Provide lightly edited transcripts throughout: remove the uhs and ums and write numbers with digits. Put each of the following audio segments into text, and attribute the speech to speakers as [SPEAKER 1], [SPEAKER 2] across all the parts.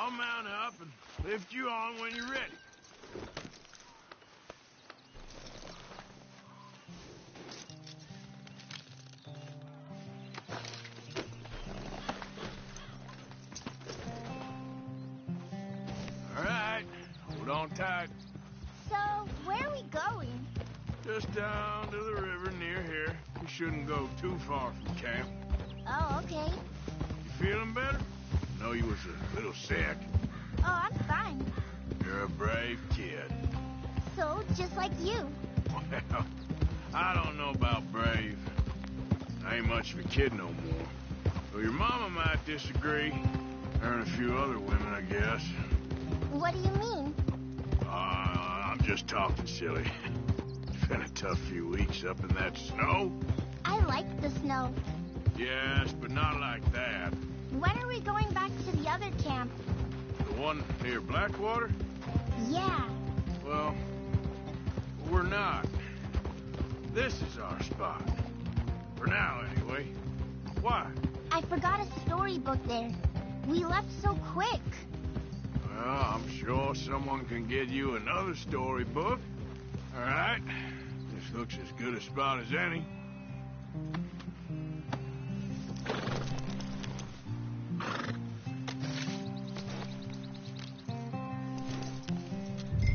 [SPEAKER 1] I'll mount up and lift you on when you're ready. All right, hold on tight.
[SPEAKER 2] So, where are we going?
[SPEAKER 1] Just down to the river near here. We shouldn't go too far from camp.
[SPEAKER 2] Oh, okay.
[SPEAKER 1] You feeling better? I know you was a little sick.
[SPEAKER 2] Oh, I'm fine.
[SPEAKER 1] You're a brave kid.
[SPEAKER 2] So, just like you.
[SPEAKER 1] Well, I don't know about brave. I ain't much of a kid no more. Well, your mama might disagree. Her and a few other women, I guess.
[SPEAKER 2] What do you mean?
[SPEAKER 1] I'm just talking silly. It's been a tough few weeks up in that snow.
[SPEAKER 2] I like the snow.
[SPEAKER 1] Yes, but not like that.
[SPEAKER 2] When are we going back to the other camp?
[SPEAKER 1] The one near Blackwater?
[SPEAKER 2] Yeah.
[SPEAKER 1] Well, we're not. This is our spot. For now, anyway. Why?
[SPEAKER 2] I forgot a storybook there. We left so quick.
[SPEAKER 1] Well, I'm sure someone can get you another storybook. All right. This looks as good a spot as any.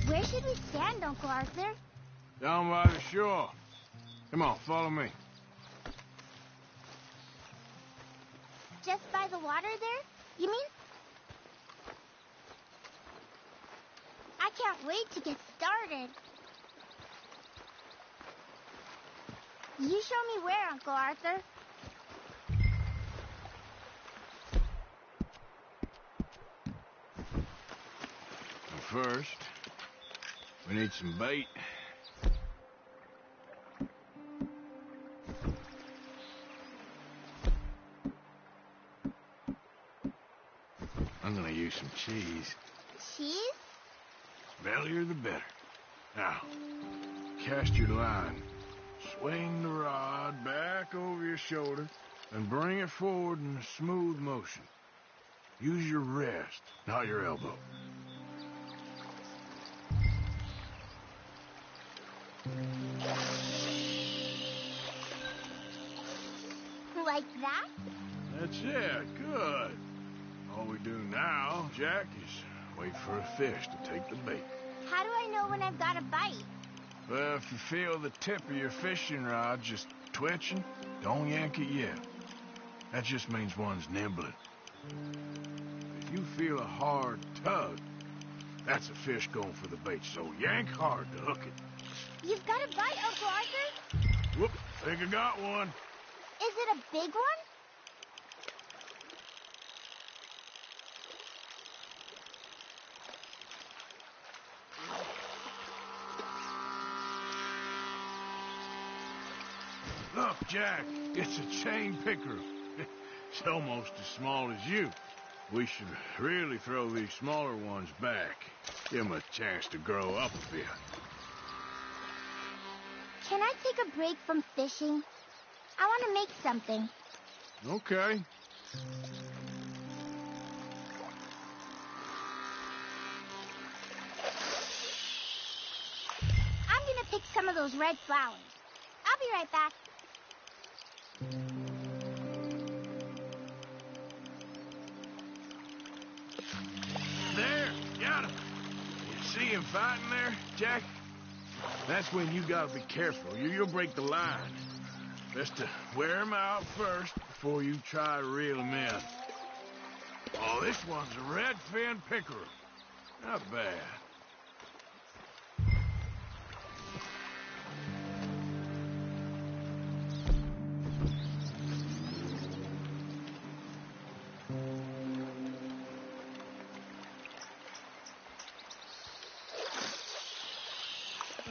[SPEAKER 2] Where should we stand, Uncle Arthur?
[SPEAKER 1] Down by the shore. Come on, follow me.
[SPEAKER 2] Just by the water there, you mean? I can't wait to get started. You show me where, Uncle Arthur.
[SPEAKER 1] First, we need some bait. I'm gonna use some cheese.
[SPEAKER 2] Cheese?
[SPEAKER 1] Smellier the better. Now, cast your line. Swing the rod back over your shoulder and bring it forward in a smooth motion. Use your wrist, not your elbow.
[SPEAKER 2] Like that?
[SPEAKER 1] That's it. Good. All we do now, Jack, is wait for a fish to take the bait.
[SPEAKER 2] How do I know when I've got a bite?
[SPEAKER 1] Well, if you feel the tip of your fishing rod just twitching, don't yank it yet. That just means one's nibbling. If you feel a hard tug, that's a fish going for the bait, so yank hard to hook it.
[SPEAKER 2] You've got a bite, Uncle Arthur?
[SPEAKER 1] Whoop, think I got one.
[SPEAKER 2] Is it a big one?
[SPEAKER 1] Look, Jack, it's a chain pickerel. It's almost as small as you. We should really throw these smaller ones back. Give them a chance to grow up a bit.
[SPEAKER 2] Can I take a break from fishing? I want to make something.
[SPEAKER 1] Okay.
[SPEAKER 2] I'm going to pick some of those red flowers. I'll be right back.
[SPEAKER 1] There, got him. You see him fighting there, Jack? That's when you gotta be careful. You'll break the line. Best to wear him out first before you try to reel him in. Oh, this one's a red-fin pickerel. Not bad.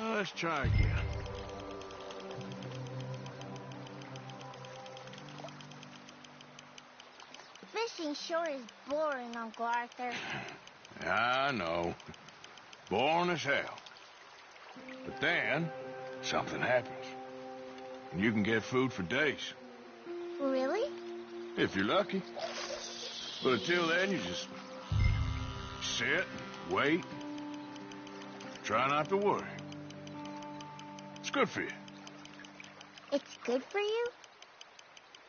[SPEAKER 1] Let's try again.
[SPEAKER 2] Fishing sure is boring, Uncle Arthur.
[SPEAKER 1] I know. Boring as hell. But then, something happens. And you can get food for days.
[SPEAKER 2] Really?
[SPEAKER 1] If you're lucky. But until then, you just Sit, wait. Try not to worry. It's good for you.
[SPEAKER 2] It's good for you?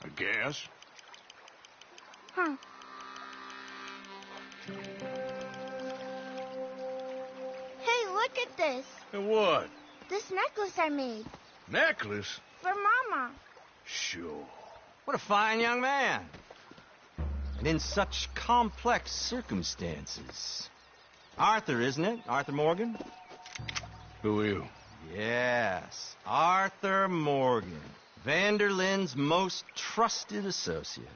[SPEAKER 1] I guess.
[SPEAKER 2] Huh. Hey, look at this.
[SPEAKER 1] And what?
[SPEAKER 2] This necklace I made.
[SPEAKER 1] Necklace?
[SPEAKER 2] For Mama.
[SPEAKER 1] Sure.
[SPEAKER 3] What a fine young man. And in such complex circumstances. Arthur, isn't it? Arthur Morgan?
[SPEAKER 1] Who are you?
[SPEAKER 3] Yes, Arthur Morgan. Vanderlyn's most trusted associate.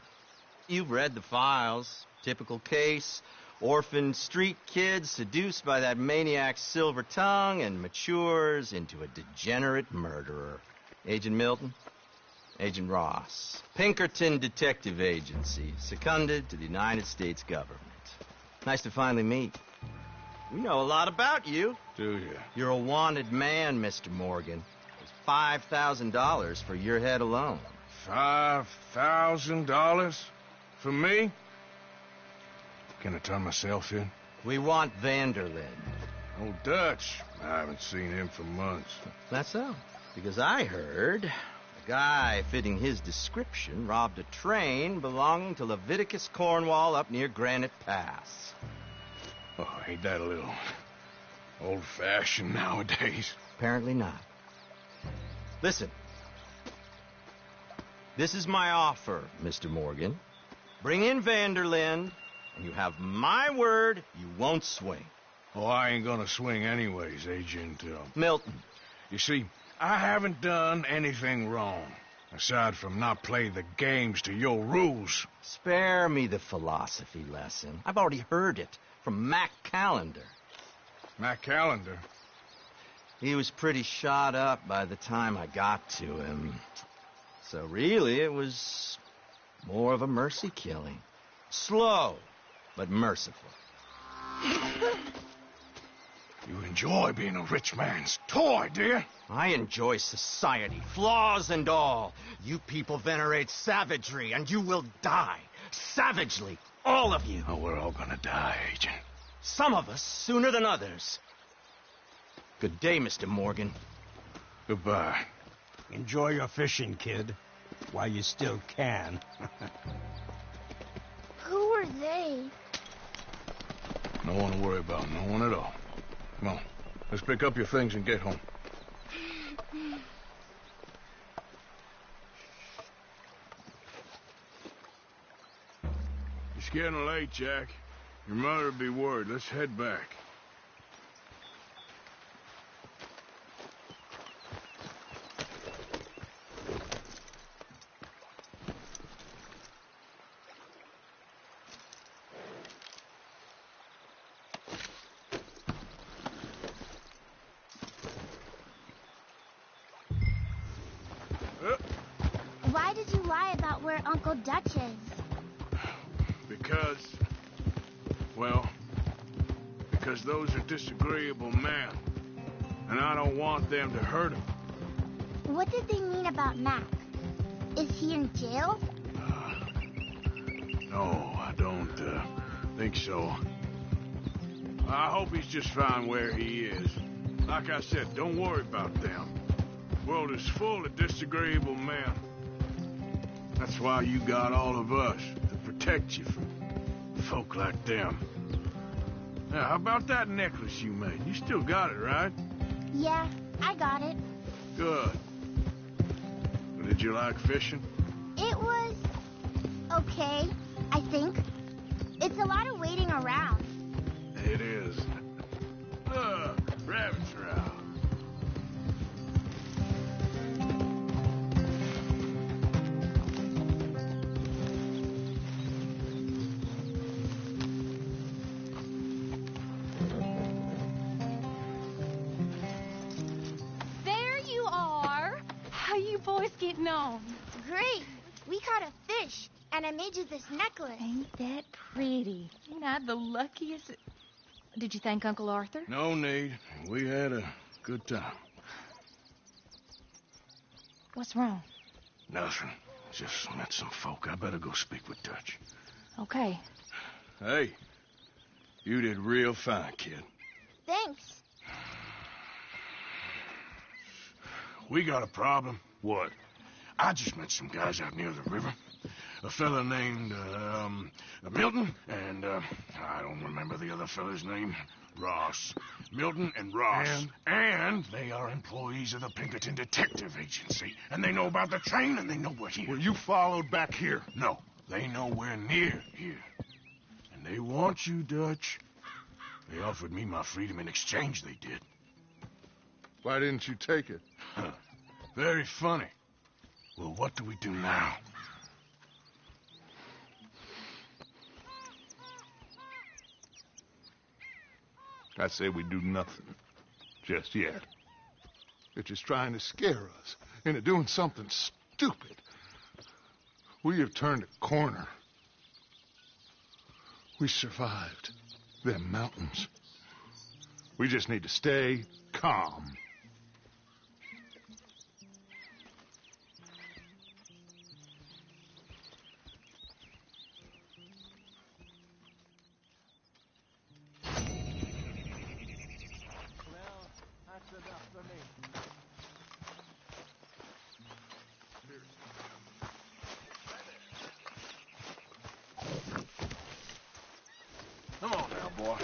[SPEAKER 3] You've read the files. Typical case. Orphaned street kid seduced by that maniac's silver tongue and matures into a degenerate murderer. Agent Milton? Agent Ross. Pinkerton Detective Agency. Seconded to the United States government. Nice to finally meet. We know a lot about you.
[SPEAKER 1] Do you?
[SPEAKER 3] You're a wanted man, Mr. Morgan. There's $5,000 for your head alone.
[SPEAKER 1] $5,000? For me? Can I turn myself in?
[SPEAKER 3] We want Vanderlyn.
[SPEAKER 1] Old Dutch. I haven't seen him for months.
[SPEAKER 3] That's so. Because I heard a guy fitting his description robbed a train belonging to Leviticus Cornwall up near Granite Pass.
[SPEAKER 1] Oh, ain't that a little old-fashioned nowadays?
[SPEAKER 3] Apparently not. Listen. This is my offer, Mr. Morgan. Bring in Vanderlyn, and you have my word you won't swing.
[SPEAKER 1] Oh, I ain't gonna swing anyways, Agent
[SPEAKER 3] Milton.
[SPEAKER 1] You see, I haven't done anything wrong, aside from not play the games to your rules.
[SPEAKER 3] Spare me the philosophy lesson. I've already heard it from Mac Callender.
[SPEAKER 1] Mac Callender?
[SPEAKER 3] He was pretty shot up by the time I got to him. So really, it was more of a mercy killing. Slow, but merciful.
[SPEAKER 1] You enjoy being a rich man's toy, do you?
[SPEAKER 3] I enjoy society, flaws and all. You people venerate savagery, and you will die. Savagely, all of you.
[SPEAKER 1] Oh, we're all gonna die, Agent.
[SPEAKER 3] Some of us sooner than others. Good day, Mr. Morgan.
[SPEAKER 1] Goodbye.
[SPEAKER 4] Enjoy your fishing, kid, while you still can.
[SPEAKER 2] Who are they?
[SPEAKER 1] No one to worry about, no one at all. Come on, let's pick up your things and get home. It's getting late, Jack. Your mother'll be worried. Let's head back.
[SPEAKER 2] Why did you lie about where Uncle Dutch is?
[SPEAKER 1] Because those are disagreeable men, and I don't want them to hurt him.
[SPEAKER 2] What did they mean about Mac? Is he in jail?
[SPEAKER 1] No, I don't think so. I hope he's just fine where he is. Like I said, don't worry about them. The world is full of disagreeable men. That's why you got all of us, to protect you from folk like them. Now, how about that necklace you made? You still got it, right?
[SPEAKER 2] Yeah, I got it.
[SPEAKER 1] Good. Did you like fishing?
[SPEAKER 2] It was okay, I think. It's a lot of waiting around.
[SPEAKER 1] It is. Look, rabbits are out.
[SPEAKER 5] Getting on.
[SPEAKER 2] Great. We caught a fish, and I made you this necklace.
[SPEAKER 5] Ain't that pretty? Ain't I the luckiest? Did you thank Uncle Arthur?
[SPEAKER 1] No need. We had a good time.
[SPEAKER 5] What's wrong?
[SPEAKER 1] Nothing. Just met some folk. I better go speak with Dutch.
[SPEAKER 5] Okay.
[SPEAKER 1] Hey. You did real fine, kid.
[SPEAKER 2] Thanks.
[SPEAKER 1] We got a problem.
[SPEAKER 6] What?
[SPEAKER 1] I just met some guys out near the river. A fella named, Milton, and, I don't remember the other fella's name. Ross. Milton and Ross. And they are employees of the Pinkerton Detective Agency. And they know about the train, and they know we're here.
[SPEAKER 6] Were you followed back here?
[SPEAKER 1] No, they know we're near here. And they want you, Dutch. They offered me my freedom in exchange, they did.
[SPEAKER 6] Why didn't you take it?
[SPEAKER 1] Huh. Very funny. Well, what do we do now?
[SPEAKER 6] I say we do nothing. Just yet. They're just trying to scare us into doing something stupid. We have turned a corner. We survived them mountains. We just need to stay calm.
[SPEAKER 1] Come on now, boy.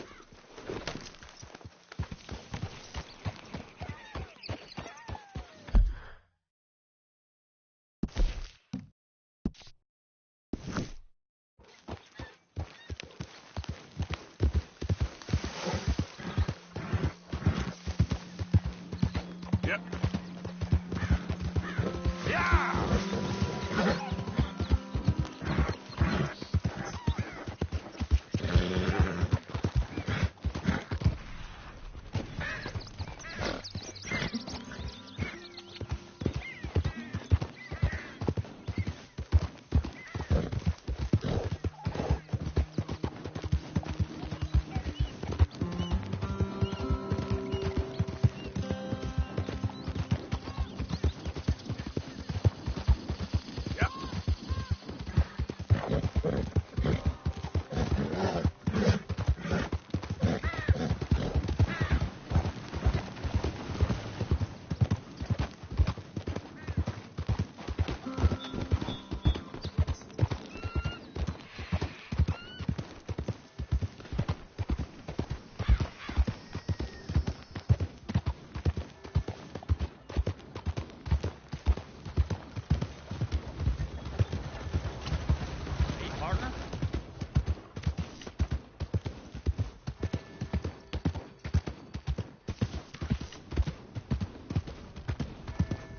[SPEAKER 1] Yep. Yeah!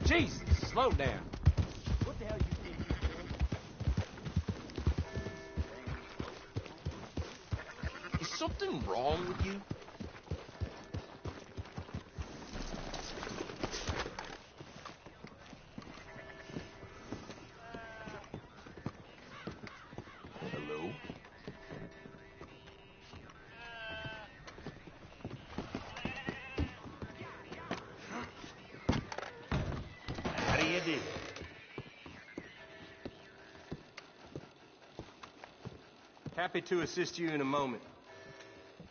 [SPEAKER 7] Jesus, slow down. What the hell you think you're doing? Is something wrong with you? Hello? How do you do? Happy to assist you in a moment.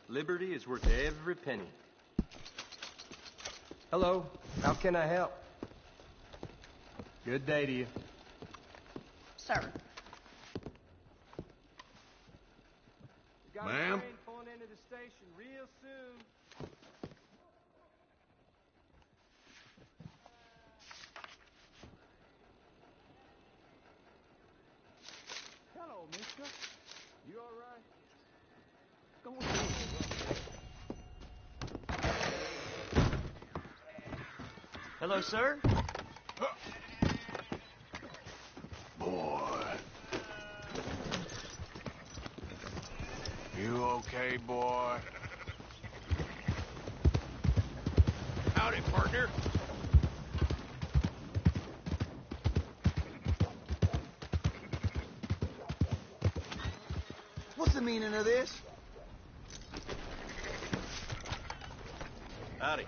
[SPEAKER 7] Liberty is worth every penny. Hello, how can I help? Good day to you.
[SPEAKER 5] Sir.
[SPEAKER 7] Got
[SPEAKER 1] Ma'am?
[SPEAKER 7] a train pulling into the station real soon. Hello, mister. You all right? Go ahead.
[SPEAKER 3] Hello, sir.
[SPEAKER 1] Boy. You okay, boy?
[SPEAKER 7] Howdy, partner.
[SPEAKER 8] What's the meaning of this?
[SPEAKER 3] Howdy.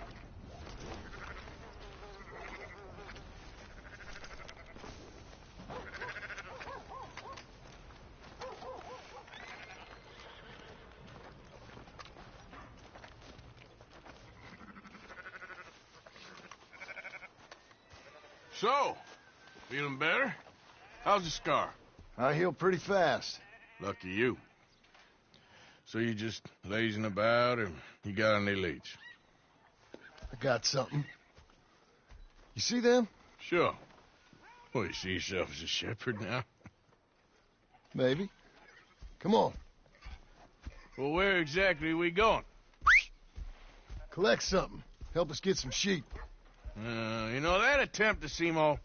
[SPEAKER 1] So, feeling better? How's the scar?
[SPEAKER 8] I heal pretty fast.
[SPEAKER 1] Lucky you. So you just lazing about, or you got any leads?
[SPEAKER 8] I got something. You see them?
[SPEAKER 1] Sure. Well, you see yourself as a shepherd now?
[SPEAKER 8] Maybe. Come on.
[SPEAKER 1] Well, where exactly are we going?
[SPEAKER 8] Collect something. Help us get some sheep.
[SPEAKER 1] You know, that attempt to seem all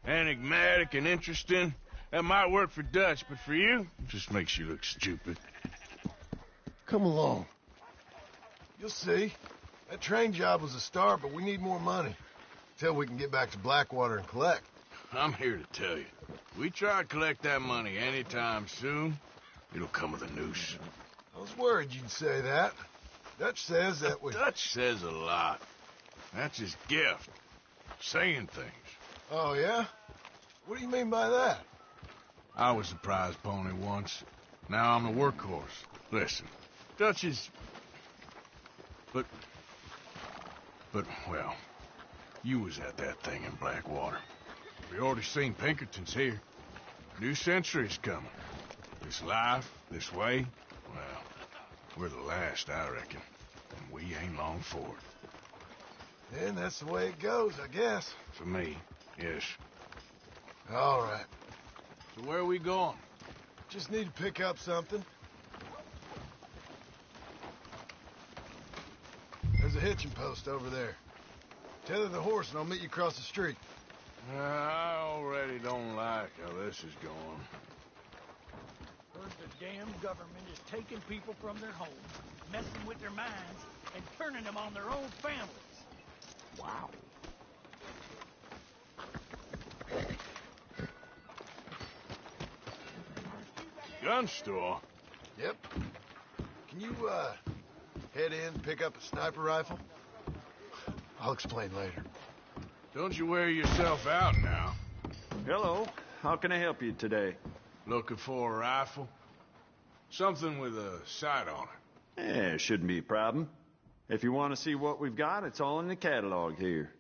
[SPEAKER 1] enigmatic and interesting, that might work for Dutch, but for you, it just makes you look stupid.
[SPEAKER 8] Come along. You'll see. That train job was a start, but we need more money. Till we can get back to Blackwater and collect.
[SPEAKER 1] I'm here to tell you. We try to collect that money anytime soon, it'll come with a noose.
[SPEAKER 8] I was worried you'd say that. Dutch says that we...
[SPEAKER 1] Dutch says a lot. That's his gift. Saying things.
[SPEAKER 8] Oh, yeah? What do you mean by that?
[SPEAKER 1] I was the prize pony once. Now I'm the workhorse. Listen, Dutch is... But, well, you was at that thing in Blackwater. We already seen Pinkertons here. New century's coming. This life, this way, well, we're the last, I reckon. And we ain't long for it.
[SPEAKER 8] And that's the way it goes, I guess.
[SPEAKER 1] For me, yes.
[SPEAKER 8] All right.
[SPEAKER 1] So where are we going?
[SPEAKER 8] Just need to pick up something. There's a hitching post over there. Tether the horse and I'll meet you across the street.
[SPEAKER 1] I already don't like how this is going.
[SPEAKER 9] Heard the damn government is taking people from their homes, messing with their minds, and turning them on their own families. Wow.
[SPEAKER 1] Gun store?
[SPEAKER 8] Yep. Can you, head in and pick up a sniper rifle? I'll explain later.
[SPEAKER 1] Don't you wear yourself out now.
[SPEAKER 10] Hello. How can I help you today?
[SPEAKER 1] Looking for a rifle? Something with a sight on it.
[SPEAKER 10] Yeah, shouldn't be a problem. If you want to see what we've got, it's all in the catalog here.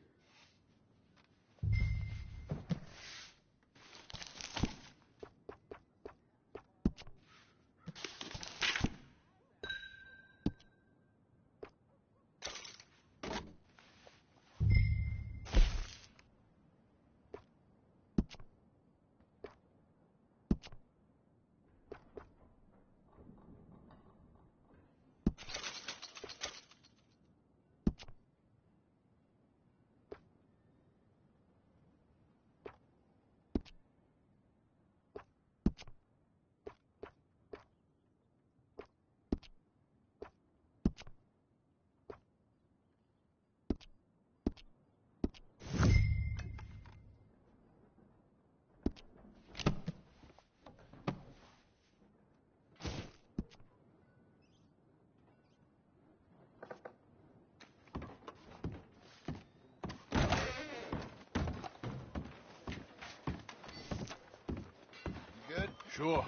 [SPEAKER 8] Good?
[SPEAKER 1] Sure.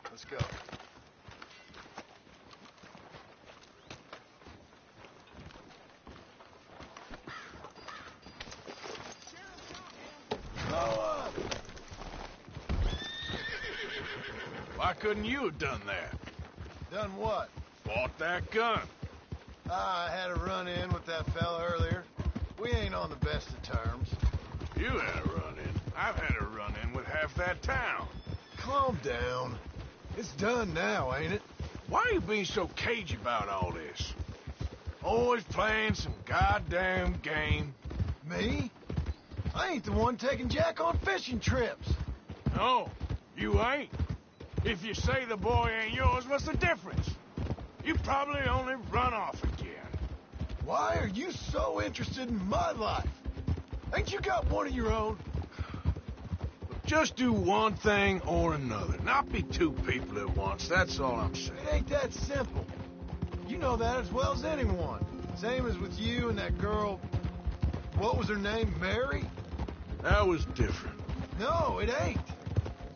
[SPEAKER 8] Let's go.
[SPEAKER 1] Why couldn't you have done that?
[SPEAKER 8] Done what?
[SPEAKER 1] Bought that gun.
[SPEAKER 8] I had a run-in with that fella earlier. We ain't on the best of terms.
[SPEAKER 1] You had a run-in. I've had a run-in with half that town.
[SPEAKER 8] Calm down. It's done now, ain't it?
[SPEAKER 1] Why are you being so cagey about all this? Always playing some goddamn game.
[SPEAKER 8] Me? I ain't the one taking Jack on fishing trips.
[SPEAKER 1] No, you ain't. If you say the boy ain't yours, what's the difference? You probably only run off again.
[SPEAKER 8] Why are you so interested in my life? Ain't you got one of your own?
[SPEAKER 1] Just do one thing or another. Not be two people at once, that's all I'm saying.
[SPEAKER 8] It ain't that simple. You know that as well as anyone. Same as with you and that girl... What was her name? Mary?
[SPEAKER 1] That was different.
[SPEAKER 8] No, it ain't.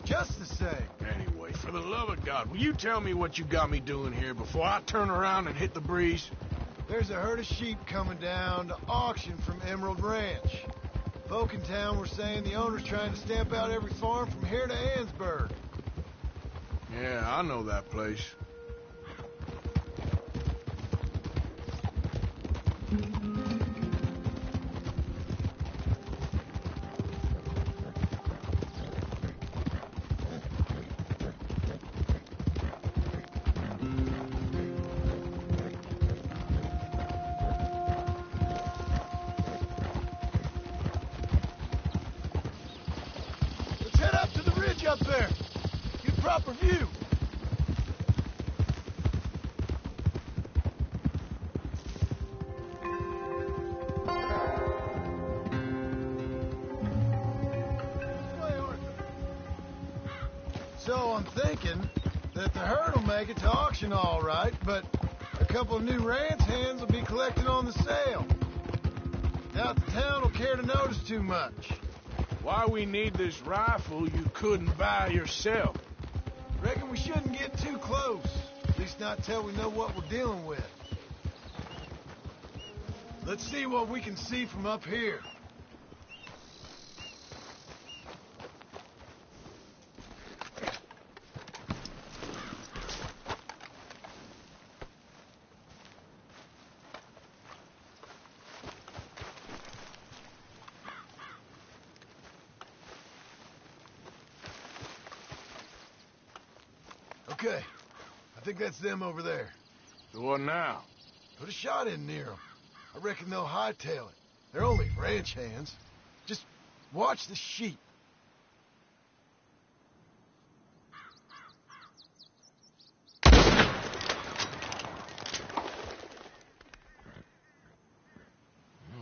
[SPEAKER 8] Just the same.
[SPEAKER 1] Anyway, for the love of God, will you tell me what you got me doing here before I turn around and hit the breeze?
[SPEAKER 8] There's a herd of sheep coming down to auction from Emerald Ranch. Folk in town were saying the owner's trying to stamp out every farm from here to Ansburg.
[SPEAKER 1] Yeah, I know that place.
[SPEAKER 8] Let's head up to the ridge up there. Get a proper view. So I'm thinking that the herd will make it to auction all right, but a couple of new ranch hands will be collecting on the sale. Doubt the town will care to notice too much.
[SPEAKER 1] Why we need this rifle you couldn't buy yourself?
[SPEAKER 8] Reckon we shouldn't get too close. At least not till we know what we're dealing with. Let's see what we can see from up here. Okay, I think that's them over there.
[SPEAKER 1] So what now?
[SPEAKER 8] Put a shot in near them. I reckon they'll hightail it. They're only ranch hands. Just watch the sheep.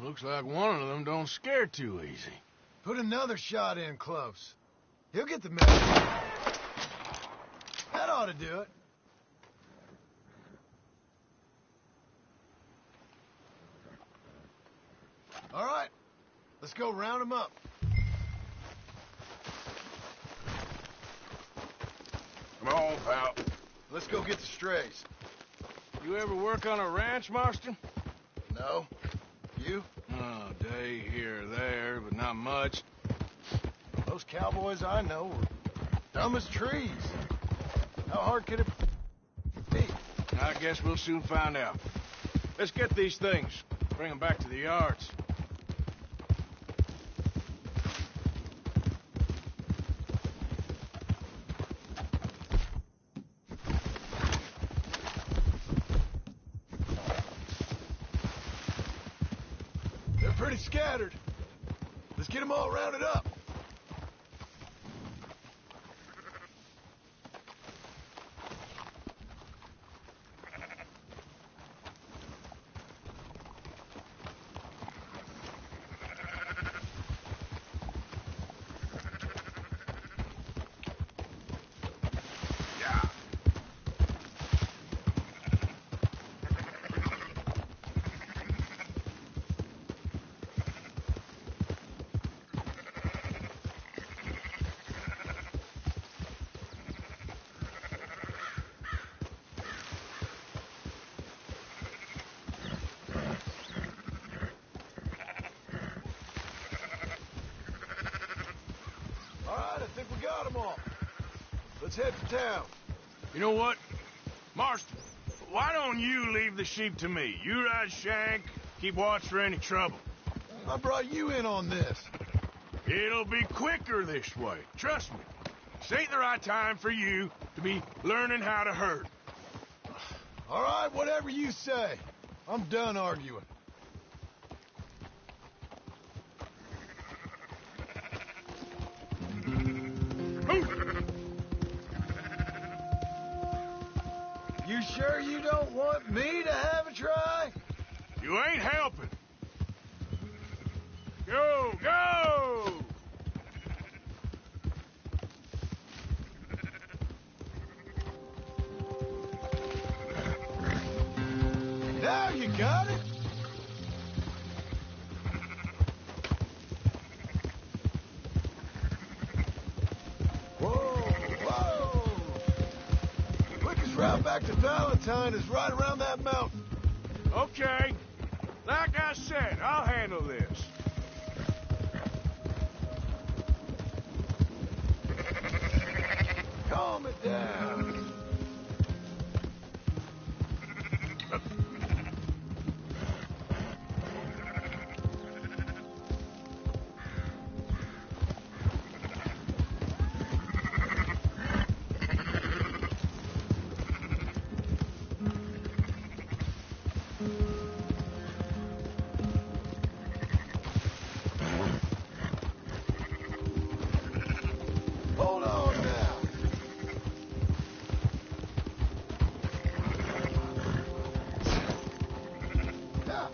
[SPEAKER 1] Looks like one of them don't scare too easy.
[SPEAKER 8] Put another shot in close. He'll get the message. That ought to do it. All right, let's go round them up.
[SPEAKER 1] Come on, pal.
[SPEAKER 8] Let's go get the strays.
[SPEAKER 1] You ever work on a ranch, Marston?
[SPEAKER 8] No? You?
[SPEAKER 1] Oh, day here or there, but not much.
[SPEAKER 8] Those cowboys I know were dumb as trees. How hard could it be?
[SPEAKER 1] I guess we'll soon find out. Let's get these things. Bring them back to the yards.
[SPEAKER 8] They're pretty scattered. Let's get them all rounded up. I think we got them all. Let's head to town.
[SPEAKER 1] You know what? Marston, why don't you leave the sheep to me? You ride Shank, keep watch for any trouble.
[SPEAKER 8] I brought you in on this.
[SPEAKER 1] It'll be quicker this way. Trust me. This ain't the right time for you to be learning how to herd.
[SPEAKER 8] All right, whatever you say. I'm done arguing. You sure you don't want me to have a try?
[SPEAKER 1] You ain't helping. Go, go!
[SPEAKER 8] Now you got it. Whoa, whoa! Quickest route back to Valentine is right around that mountain.
[SPEAKER 1] Okay. Like I said, I'll handle this.
[SPEAKER 8] Yeah. Hold on now. Yeah.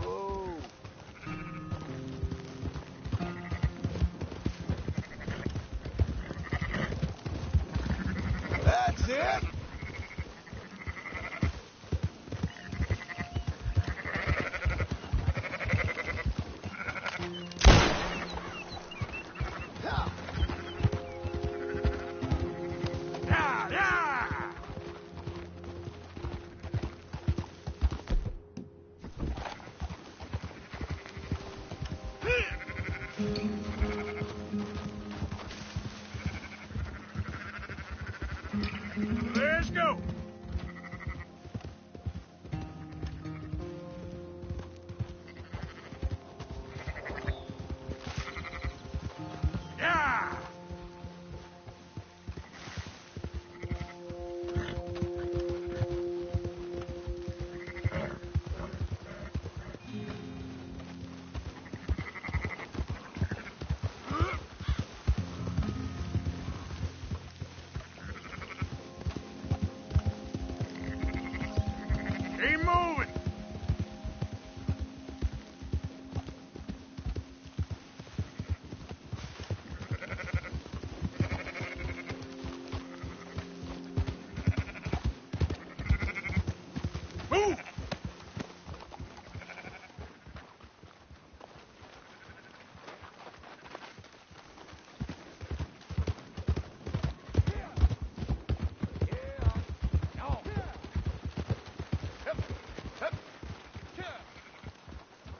[SPEAKER 8] Whoa. That's it. Yeah.
[SPEAKER 1] Yeah, yeah! Let's go! Yeah! Keep moving! Move!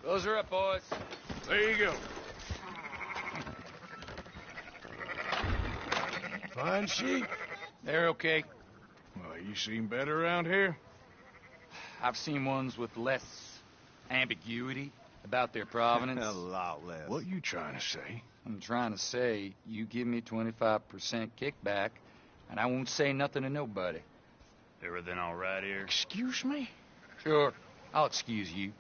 [SPEAKER 9] Those are up, boys.
[SPEAKER 1] There you go.
[SPEAKER 8] Fine sheep.
[SPEAKER 9] They're okay.
[SPEAKER 1] Well, you seen better around here?
[SPEAKER 9] I've seen ones with less ambiguity about their provenance.
[SPEAKER 10] A lot less.
[SPEAKER 1] What you trying to say?
[SPEAKER 9] I'm trying to say, you give me 25% kickback, and I won't say nothing to nobody.
[SPEAKER 7] Everything all right here?
[SPEAKER 1] Excuse me?
[SPEAKER 9] Sure, I'll excuse you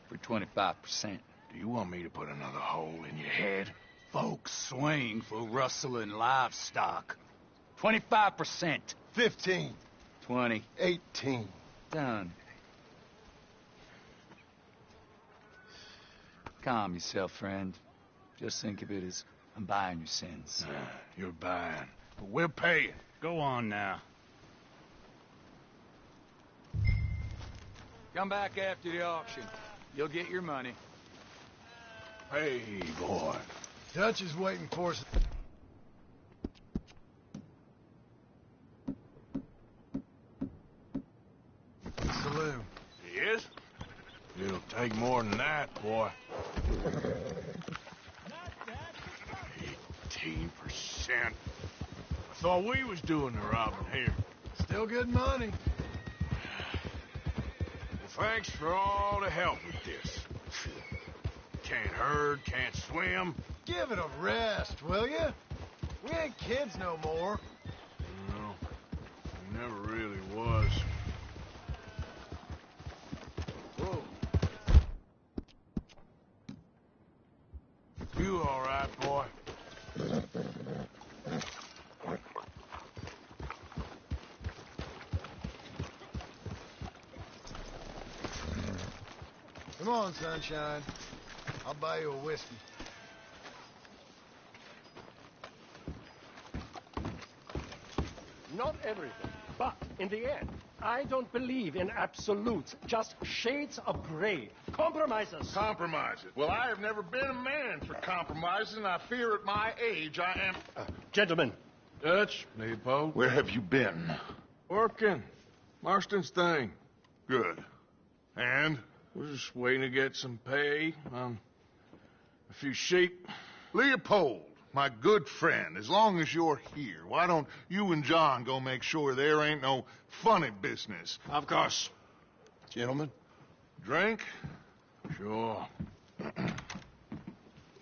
[SPEAKER 9] for 25%.
[SPEAKER 1] Do you want me to put another hole in your head?
[SPEAKER 9] Folks swing for rustling livestock. 25%.
[SPEAKER 8] 15.
[SPEAKER 9] 20.
[SPEAKER 8] 18.
[SPEAKER 9] Done. Calm yourself, friend. Just think of it as I'm buying your sins.
[SPEAKER 1] You're buying. But we're paying.
[SPEAKER 7] Go on now.
[SPEAKER 9] Come back after the auction. You'll get your money.
[SPEAKER 1] Hey, boy.
[SPEAKER 8] Dutch is waiting for us. Saloon.
[SPEAKER 1] He is? It'll take more than that, boy. 18%. I thought we was doing the robbing here.
[SPEAKER 8] Still good money.
[SPEAKER 1] Well, thanks for all the help with this. Can't herd, can't swim.
[SPEAKER 8] Give it a rest, will you? We ain't kids no more.
[SPEAKER 1] No, he never really was.
[SPEAKER 8] Whoa.
[SPEAKER 1] You all right, boy?
[SPEAKER 8] Come on, sunshine. I'll buy you a whiskey.
[SPEAKER 11] Not everything But in the end, I don't believe in absolutes, just shades of gray. Compromises.
[SPEAKER 6] Compromises. Well, I have never been a man for compromises, and I fear at my age I am...
[SPEAKER 11] Gentlemen.
[SPEAKER 1] Dutch, Leopold.
[SPEAKER 6] Where have you been?
[SPEAKER 1] Working. Marston's thing.
[SPEAKER 6] Good. And?
[SPEAKER 1] We're just waiting to get some pay on a few sheep.
[SPEAKER 6] Leopold, my good friend, as long as you're here, why don't you and John go make sure there ain't no funny business?
[SPEAKER 1] Of course. Gentlemen.
[SPEAKER 6] Drink?
[SPEAKER 1] Sure.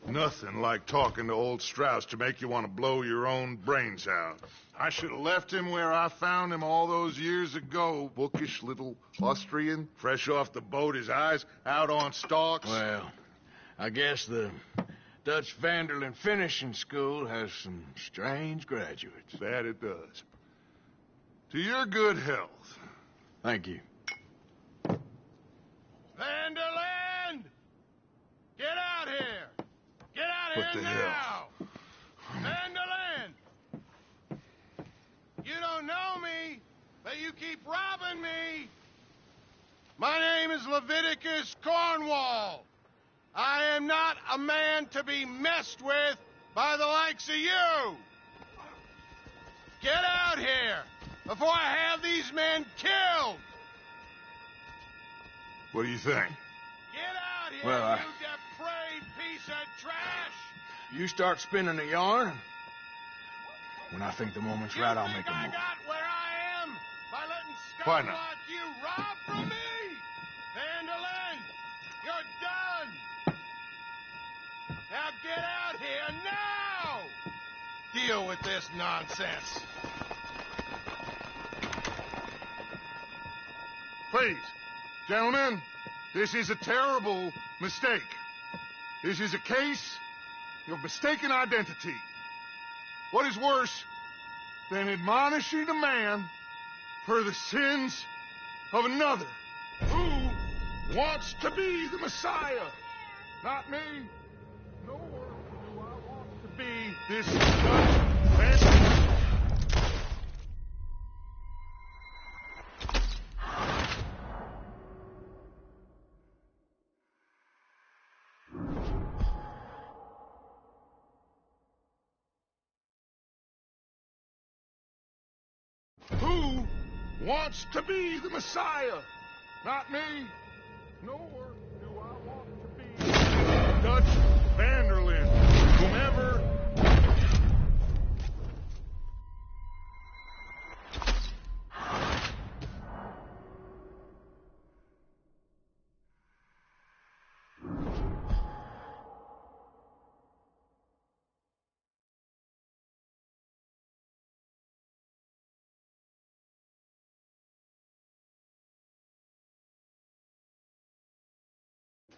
[SPEAKER 6] Nothing like talking to old Strauss to make you want to blow your own brains out. I should have left him where I found him all those years ago. Bookish little Austrian, fresh off the boat, his eyes out on stalks.
[SPEAKER 1] Well, I guess the Dutch Vanderlyn Finishing School has some strange graduates.
[SPEAKER 6] That it does. To your good health.
[SPEAKER 1] Thank you.
[SPEAKER 8] Vanderlyn! Get out here! Get out
[SPEAKER 6] What
[SPEAKER 8] here
[SPEAKER 6] the
[SPEAKER 8] now!
[SPEAKER 6] hell?
[SPEAKER 8] Vanderlyn! You don't know me, but you keep robbing me. My name is Leviticus Cornwall. I am not a man to be messed with by the likes of you. Get out here before I have these men killed.
[SPEAKER 6] What do you think?
[SPEAKER 8] Get out here,
[SPEAKER 1] Well,
[SPEAKER 8] you depraved piece of trash.
[SPEAKER 1] You start spinning the yarn. When I think the moment's right, I'll make a
[SPEAKER 8] I
[SPEAKER 1] move.
[SPEAKER 8] got where I am by letting
[SPEAKER 6] Why
[SPEAKER 8] scum
[SPEAKER 6] not?
[SPEAKER 8] like you rob from me. Vanderlyn, you're done. Now get out here now. Deal with this nonsense.
[SPEAKER 6] Please, gentlemen, this is a terrible mistake. This is a case of mistaken identity. What is worse than admonishing a man for the sins of another? Who wants to be the Messiah? Not me. Nor do I want to be this Dutch Vanderlyn. Who wants to be the Messiah? Not me. Nor do I want to be Dutch Vanderlyn. Whomever...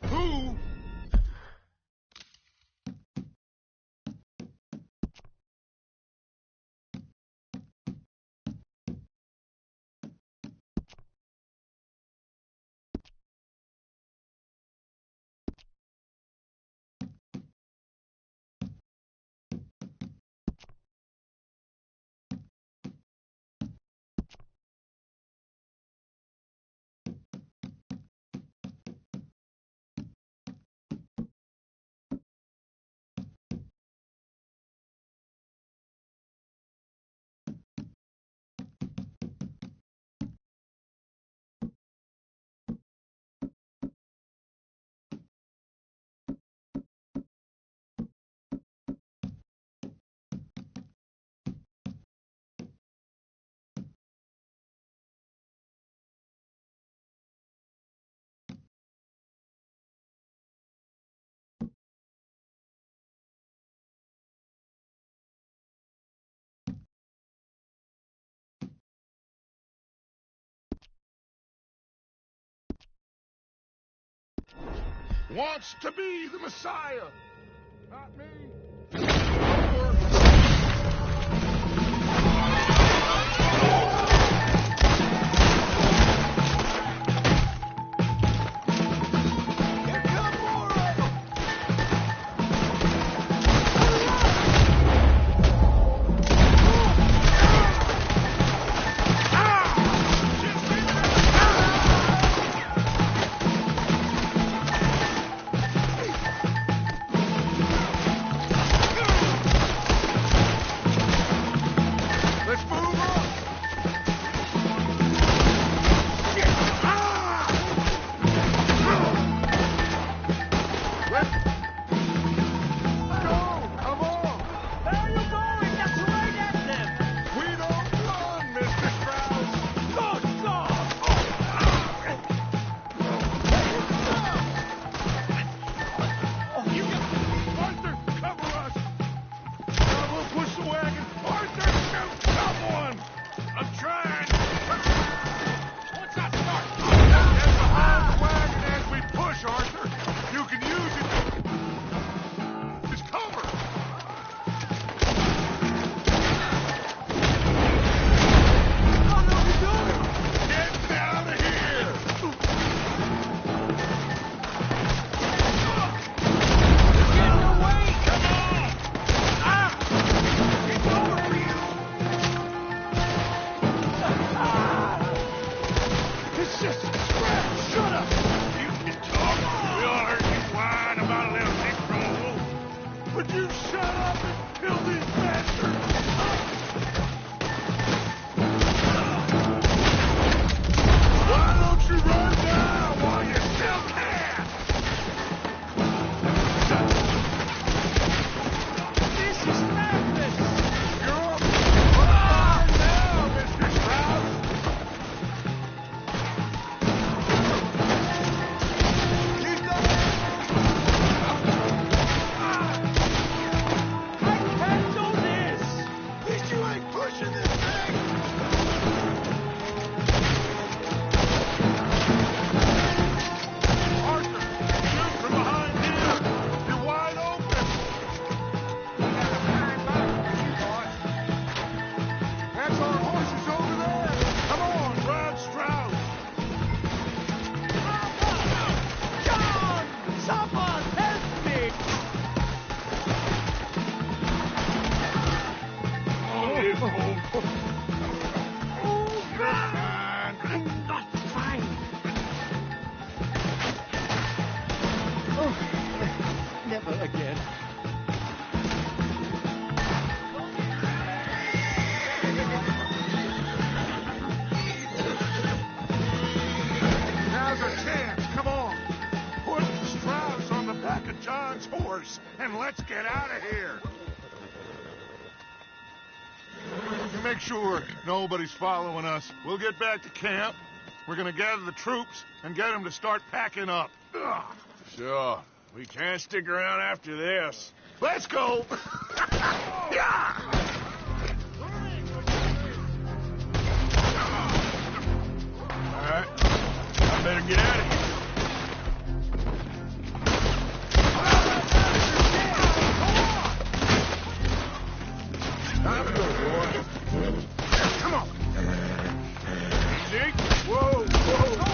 [SPEAKER 6] Who? Wants to be the Messiah. Not me. Nor...
[SPEAKER 8] Here come more of them.
[SPEAKER 6] Ah!
[SPEAKER 11] Never again.
[SPEAKER 6] Now's our chance. Come on. Put the straps on the back of John's horse, and let's get out of here. You make sure nobody's following us. We'll get back to camp. We're gonna gather the troops and get them to start packing up. Ugh.
[SPEAKER 1] Sure. We can't stick around after this.
[SPEAKER 6] Let's go! Yeah!
[SPEAKER 1] All right. I better get out of here. Time to go, boy.
[SPEAKER 6] Come on!
[SPEAKER 1] Easy. Whoa, whoa.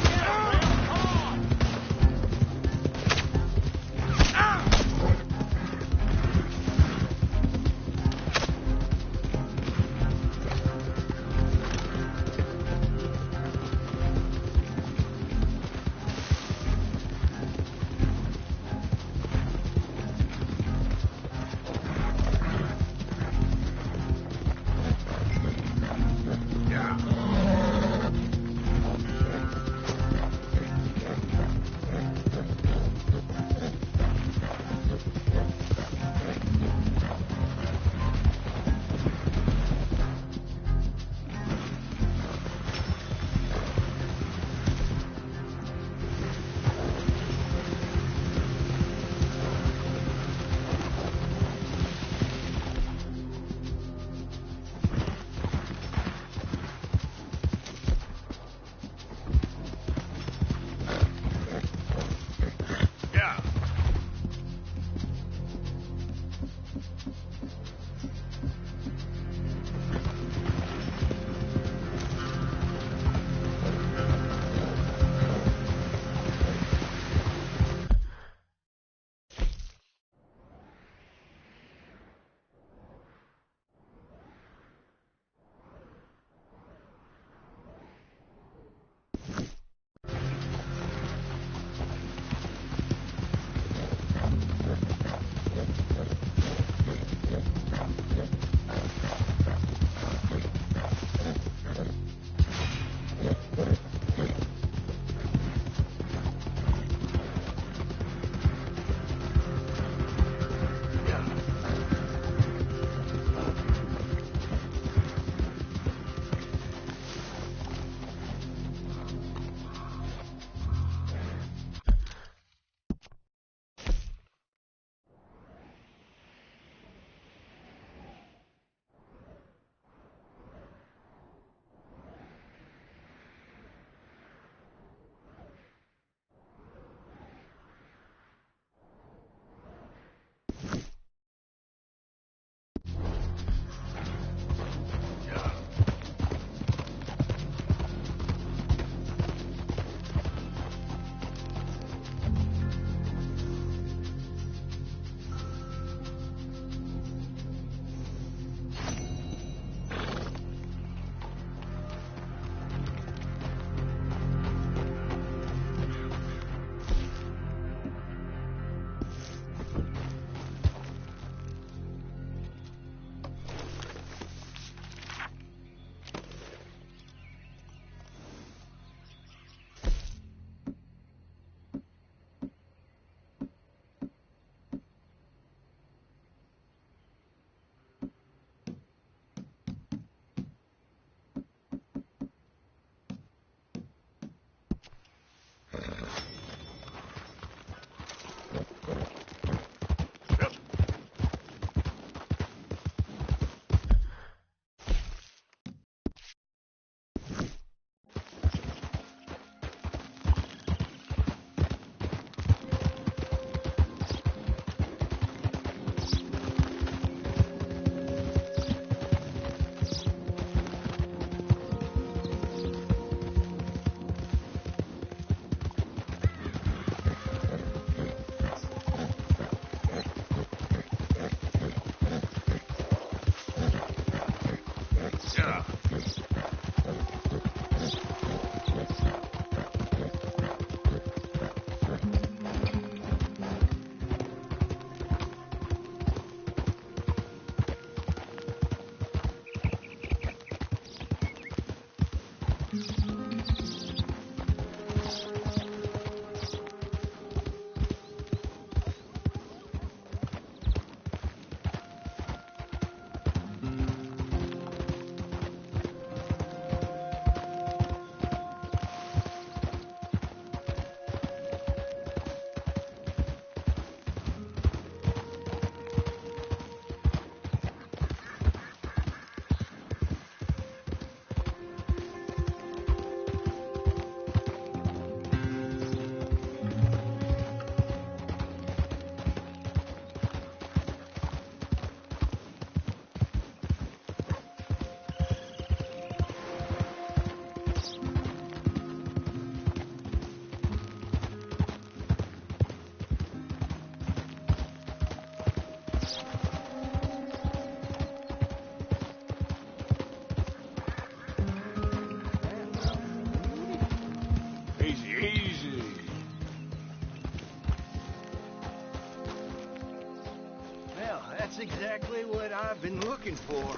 [SPEAKER 12] That's exactly what I've been looking for.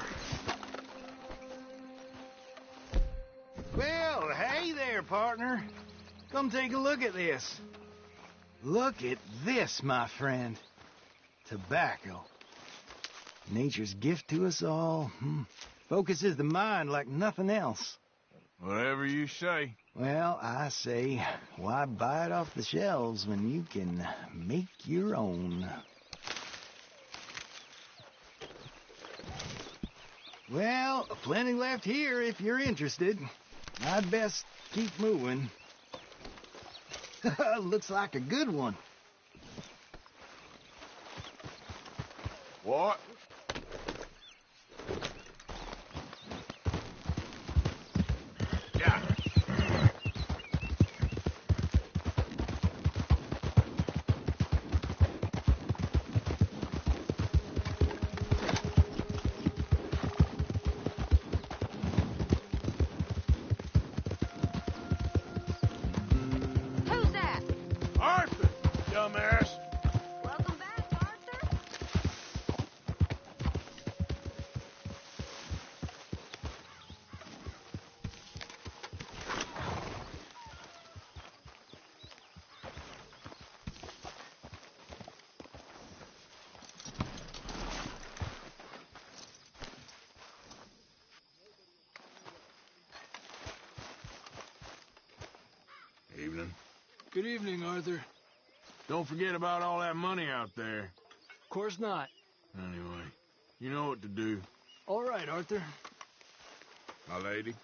[SPEAKER 12] Well, hey there, partner. Come take a look at this. Look at this, my friend. Tobacco. Nature's gift to us all. Focuses the mind like nothing else.
[SPEAKER 1] Whatever you say.
[SPEAKER 12] Well, I say, why buy it off the shelves when you can make your own? Well, plenty left here if you're interested. I'd best keep moving. Looks like a good one.
[SPEAKER 1] What? Yeah.
[SPEAKER 13] Who's that?
[SPEAKER 1] Arthur, dumbass.
[SPEAKER 13] Welcome back, Arthur.
[SPEAKER 1] Evening.
[SPEAKER 9] Good evening, Arthur.
[SPEAKER 1] Don't forget about all that money out there.
[SPEAKER 9] Of course not.
[SPEAKER 1] Anyway, you know what to do.
[SPEAKER 9] All right, Arthur.
[SPEAKER 1] My lady,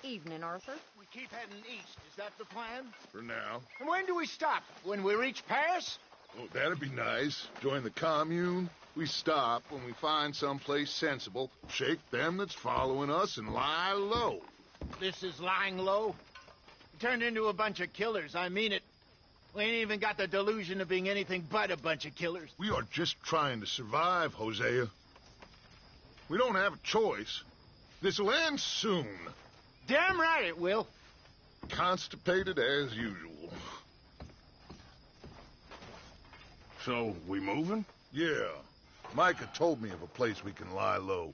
[SPEAKER 13] Evening, Arthur.
[SPEAKER 8] We keep heading east. Is that the plan?
[SPEAKER 1] for now.
[SPEAKER 8] And when do we stop? When we reach Paris?
[SPEAKER 6] Oh, that'd be nice. Join the commune. We stop when we find someplace sensible, shake them that's following us, and lie low.
[SPEAKER 8] This is lying low. We turned into a bunch of killers. I mean it. We ain't even got the delusion of being anything but a bunch of killers.
[SPEAKER 6] We are just trying to survive, Hosea. We don't have a choice. This'll end soon.
[SPEAKER 8] Damn right it will.
[SPEAKER 6] Constipated as usual.
[SPEAKER 1] So, we moving?
[SPEAKER 6] Yeah. Micah told me of a place we can lie low.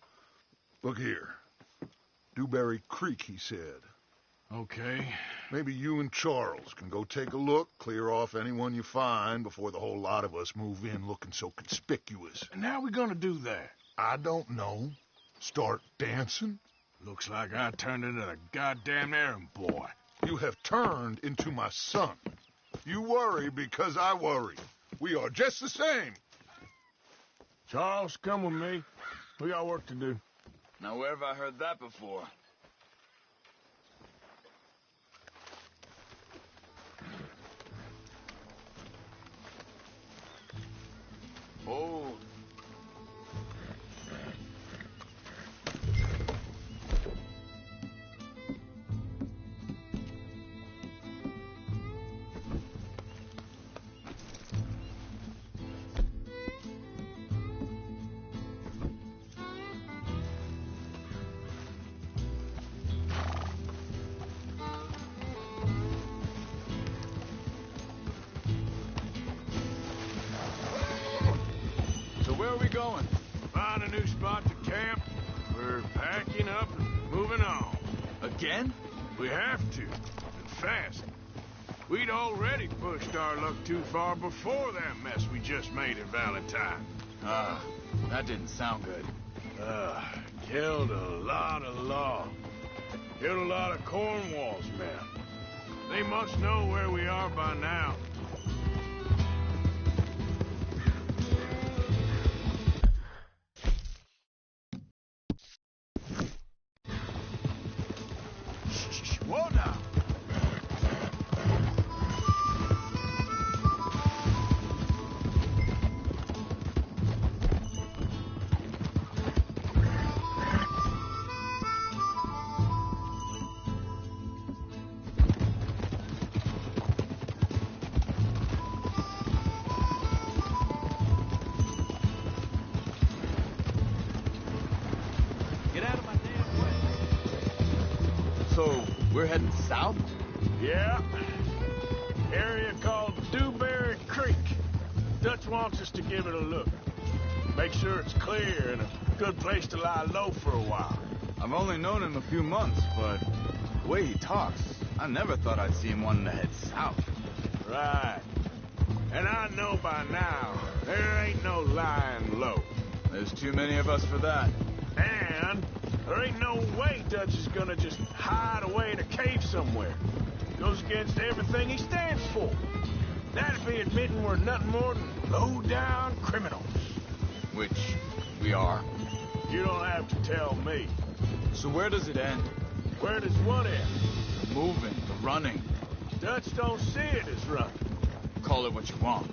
[SPEAKER 6] Look here. Dewberry Creek, he said.
[SPEAKER 1] Okay.
[SPEAKER 6] Maybe you and Charles can go take a look, clear off anyone you find before the whole lot of us move in looking so conspicuous.
[SPEAKER 1] And how we gonna do that?
[SPEAKER 6] I don't know. Start dancing?
[SPEAKER 1] Looks like I turned into the goddamn errand boy.
[SPEAKER 6] You have turned into my son. You worry because I worry. We are just the same.
[SPEAKER 1] Charles, come with me. We got work to do.
[SPEAKER 14] Now, where have I heard that before? Oh. Where are we going?
[SPEAKER 1] Find a new spot to camp. We're packing up and moving on.
[SPEAKER 14] Again?
[SPEAKER 1] We have to, and fast. We'd already pushed our luck too far before that mess we just made at Valentine.
[SPEAKER 14] That didn't sound good.
[SPEAKER 1] Killed a lot of law. Killed a lot of Cornwall's men. They must know where we are by now. Whoa now!
[SPEAKER 14] Get out of my damn way. So, we're heading south?
[SPEAKER 1] Yeah. Area called Dewberry Creek. Dutch wants us to give it a look. Make sure it's clear and a good place to lie low for a while.
[SPEAKER 14] I've only known him a few months, but the way he talks, I never thought I'd see him wanting to head south.
[SPEAKER 1] Right. And I know by now, there ain't no lying low.
[SPEAKER 14] There's too many of us for that.
[SPEAKER 1] And there ain't no way Dutch is gonna just hide away in a cave somewhere. Goes against everything he stands for. That'd be admitting we're nothing more than low-down criminals.
[SPEAKER 14] Which we are.
[SPEAKER 1] You don't have to tell me.
[SPEAKER 14] So where does it end?
[SPEAKER 1] Where does what end?
[SPEAKER 14] The moving, the running.
[SPEAKER 1] Dutch don't see it as running.
[SPEAKER 14] Call it what you want.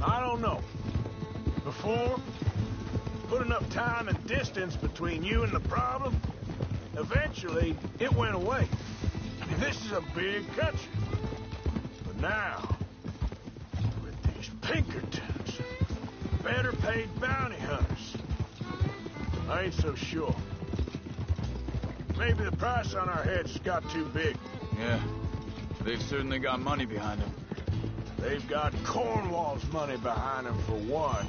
[SPEAKER 1] I don't know. Before, put enough time and distance between you and the problem, eventually it went away. I mean, this is a big country. But now, with these Pinkertons, better paid bounty hunters, I ain't so sure. Maybe the price on our heads got too big.
[SPEAKER 14] Yeah, they've certainly got money behind them.
[SPEAKER 1] They've got Cornwall's money behind them for one,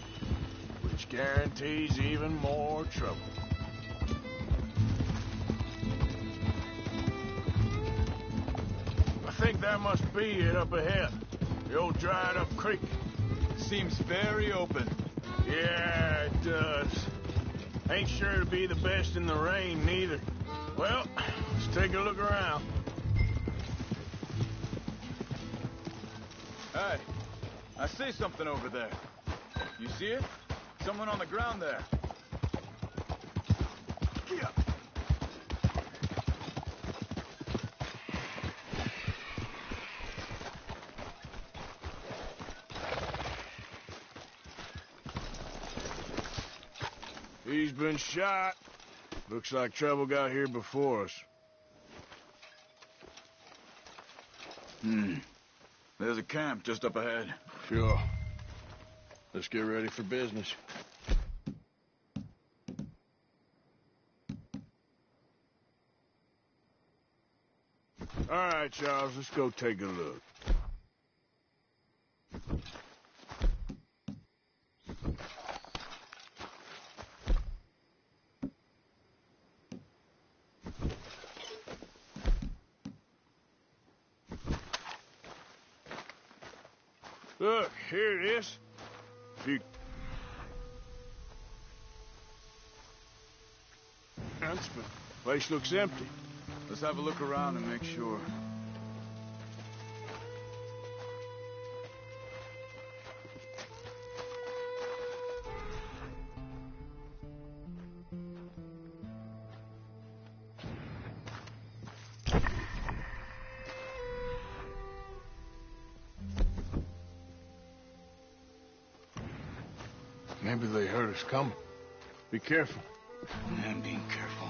[SPEAKER 1] which guarantees even more trouble. I think that must be it up ahead. The old dried-up creek.
[SPEAKER 14] Seems very open.
[SPEAKER 1] Yeah, it does. Ain't sure to be the best in the rain, neither. Well, let's take a look around.
[SPEAKER 14] Hey, I see something over there. You see it? Someone on the ground there.
[SPEAKER 1] Yeah. He's been shot. Looks like trouble got here before us.
[SPEAKER 14] There's a camp just up ahead.
[SPEAKER 1] Sure. Let's get ready for business. All right, Charles, let's go take a look. Look, here it is. The place looks empty.
[SPEAKER 14] Let's have a look around and make sure.
[SPEAKER 1] Maybe they heard us coming. Be careful.
[SPEAKER 14] I'm being careful.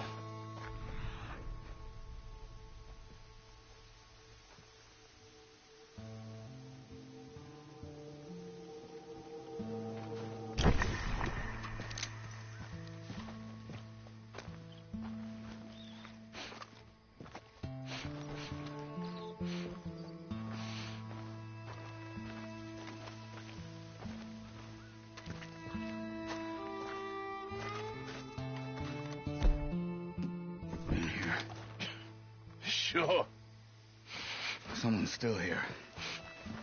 [SPEAKER 1] Sure.
[SPEAKER 14] Someone's still here.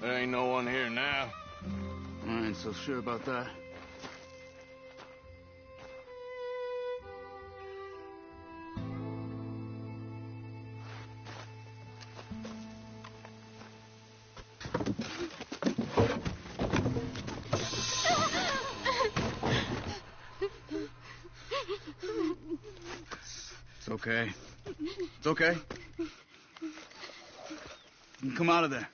[SPEAKER 1] There ain't no one here now.
[SPEAKER 14] I ain't so sure about that. It's okay. It's okay. You can come out of there.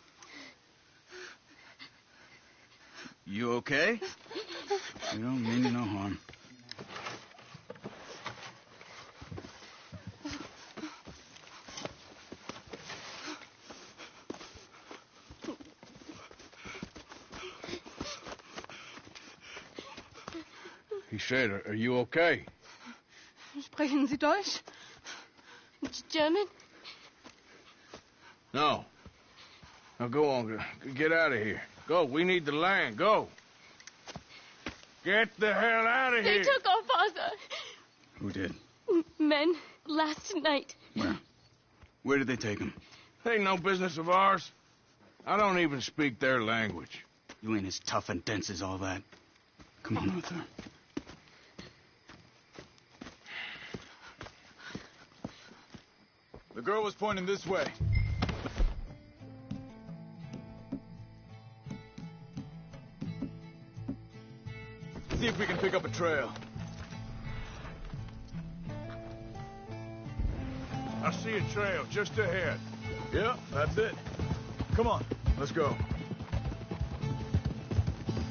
[SPEAKER 14] You okay? You don't mean you no harm.
[SPEAKER 1] He said, are you okay?
[SPEAKER 15] Sprechen Sie Deutsch? German?
[SPEAKER 1] No. Now go on. Get out of here. Go. We need the land. Go. Get the hell out of
[SPEAKER 15] They
[SPEAKER 1] here!
[SPEAKER 15] took our father.
[SPEAKER 14] Who did?
[SPEAKER 15] Men, last night.
[SPEAKER 14] Where? Where did they take him?
[SPEAKER 1] Ain't no business of ours. I don't even speak their language.
[SPEAKER 14] You ain't as tough and dense as all that. Come on, Arthur. The girl was pointing this way. See if we can pick up a trail.
[SPEAKER 1] I see a trail just ahead.
[SPEAKER 14] Yep, that's it. Come on, let's go.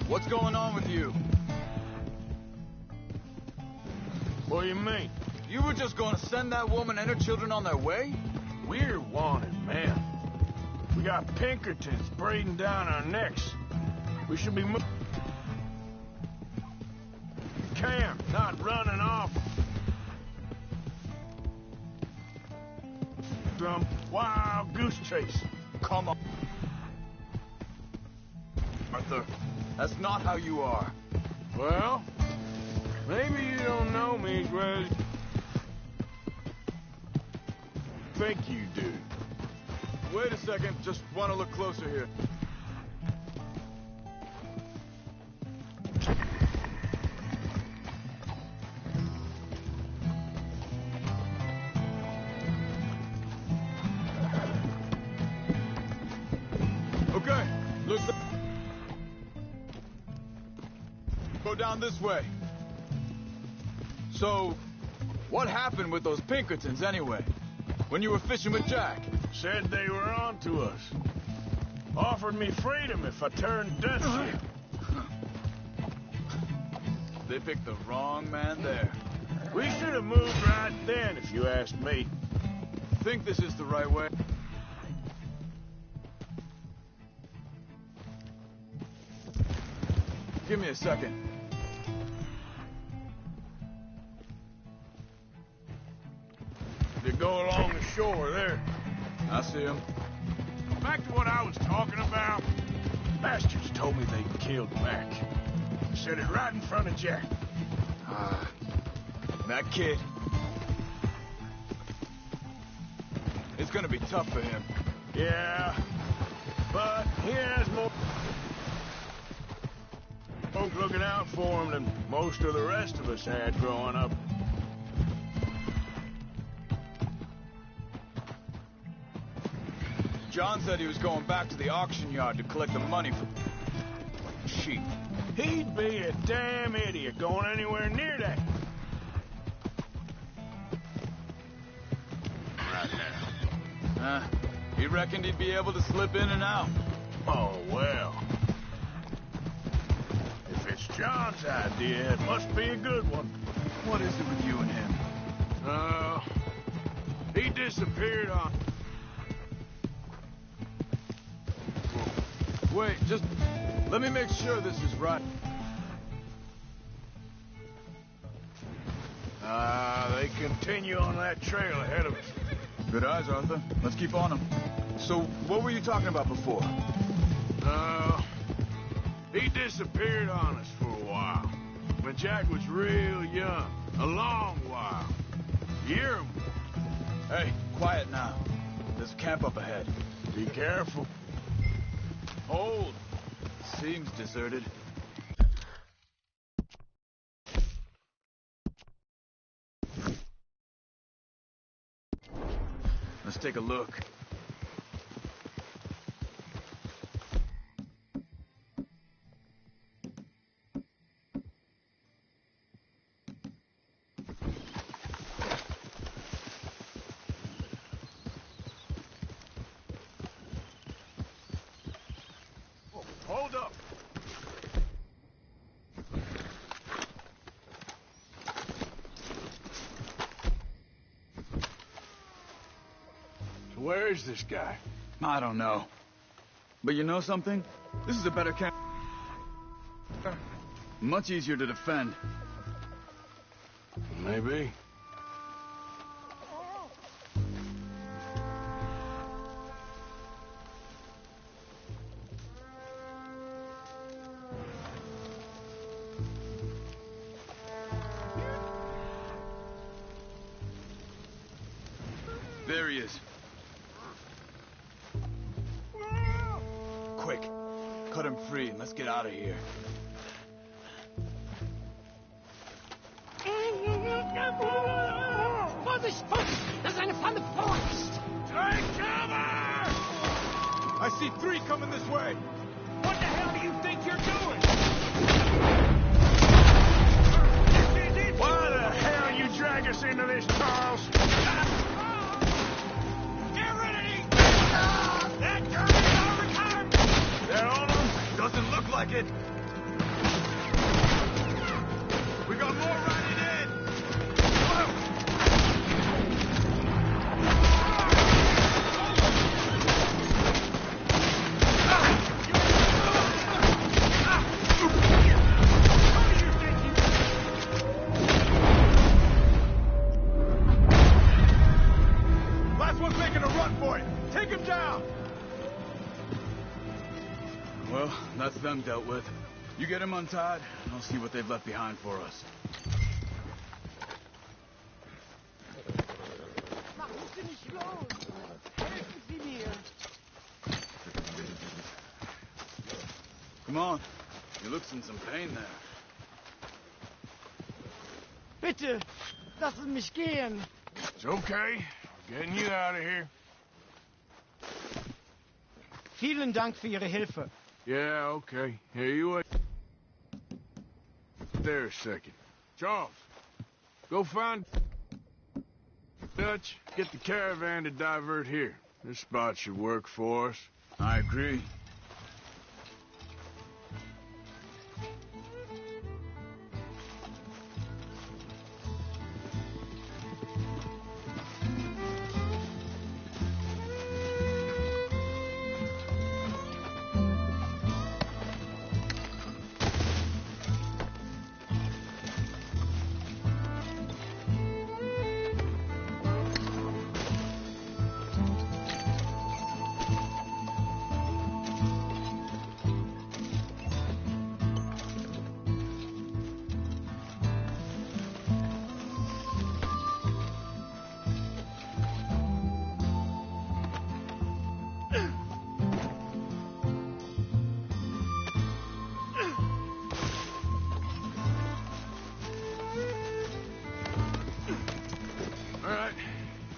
[SPEAKER 14] What's going on with you?
[SPEAKER 1] What do you mean?
[SPEAKER 14] You were just going to send that woman and her children on their way?
[SPEAKER 1] We're wanted, man. We got Pinkertons braiding down our necks. We should be camp, not running off. Some wild goose chase.
[SPEAKER 14] Come on. Arthur, that's not how you are.
[SPEAKER 1] Well, maybe you don't know me as well as you think you do.
[SPEAKER 14] Wait a second, just want to look closer here. Okay, looks like... Go down this way. So, what happened with those Pinkertons anyway? When you were fishing with Jack?
[SPEAKER 1] Said they were on to us. Offered me freedom if I turned death ship.
[SPEAKER 14] They picked the wrong man there.
[SPEAKER 1] We should have moved right then, if you ask me.
[SPEAKER 14] Think this is the right way? Give me a second.
[SPEAKER 1] They go along the shore there.
[SPEAKER 14] I see him.
[SPEAKER 1] Back to what I was talking about. Bastards told me they killed Mac. Said it right in front of Jack.
[SPEAKER 14] That kid. It's gonna be tough for him.
[SPEAKER 1] Yeah, but he has more folk looking out for him than most of the rest of us had growing up.
[SPEAKER 14] John said he was going back to the auction yard to collect the money for sheep.
[SPEAKER 1] He'd be a damn idiot going anywhere near that. Right now.
[SPEAKER 14] He reckoned he'd be able to slip in and out.
[SPEAKER 1] Oh, well. If it's John's idea, it must be a good one.
[SPEAKER 14] What is it with you and him?
[SPEAKER 1] He disappeared on...
[SPEAKER 14] Wait, just let me make sure this is right.
[SPEAKER 1] They continue on that trail ahead of us.
[SPEAKER 14] Good eyes, Arthur. Let's keep on them. So, what were you talking about before?
[SPEAKER 1] He disappeared on us for a while. When Jack was real young. A long while. Year or more.
[SPEAKER 14] Hey, quiet now. There's a camp up ahead.
[SPEAKER 1] Be careful.
[SPEAKER 14] Hold. Seems deserted. Let's take a look.
[SPEAKER 1] Hold up. So where is this guy?
[SPEAKER 14] I don't know. But you know something? This is a better camp. Much easier to defend.
[SPEAKER 1] Maybe.
[SPEAKER 14] There he is. Quick, cut him free and let's get out of here.
[SPEAKER 11] Vorsicht, Vorsicht! Das ist eine Falle! Vorsicht!
[SPEAKER 1] Take cover!
[SPEAKER 14] I see 3 coming this way.
[SPEAKER 9] What the hell do you think you're doing?
[SPEAKER 1] Why the hell you drag us into this, Charles?
[SPEAKER 9] Get rid of these! That German's overtime!
[SPEAKER 1] They're on them?
[SPEAKER 14] Doesn't look like it. We got more riding in.
[SPEAKER 1] Last one's making a run for it. Take him down.
[SPEAKER 14] Well, that's them dealt with. You get him untied, and I'll see what they've left behind for us.
[SPEAKER 11] Machen Sie nicht los! Helfen Sie mir!
[SPEAKER 14] Come on. He looks in some pain there.
[SPEAKER 11] Bitte, lassen mich gehen!
[SPEAKER 1] It's okay. Getting you out of here.
[SPEAKER 11] Vielen Dank für Ihre Hilfe.
[SPEAKER 1] Yeah, okay. Here you wait. There a second. Charles, go find Dutch. Get the caravan to divert here. This spot should work for us.
[SPEAKER 14] I agree.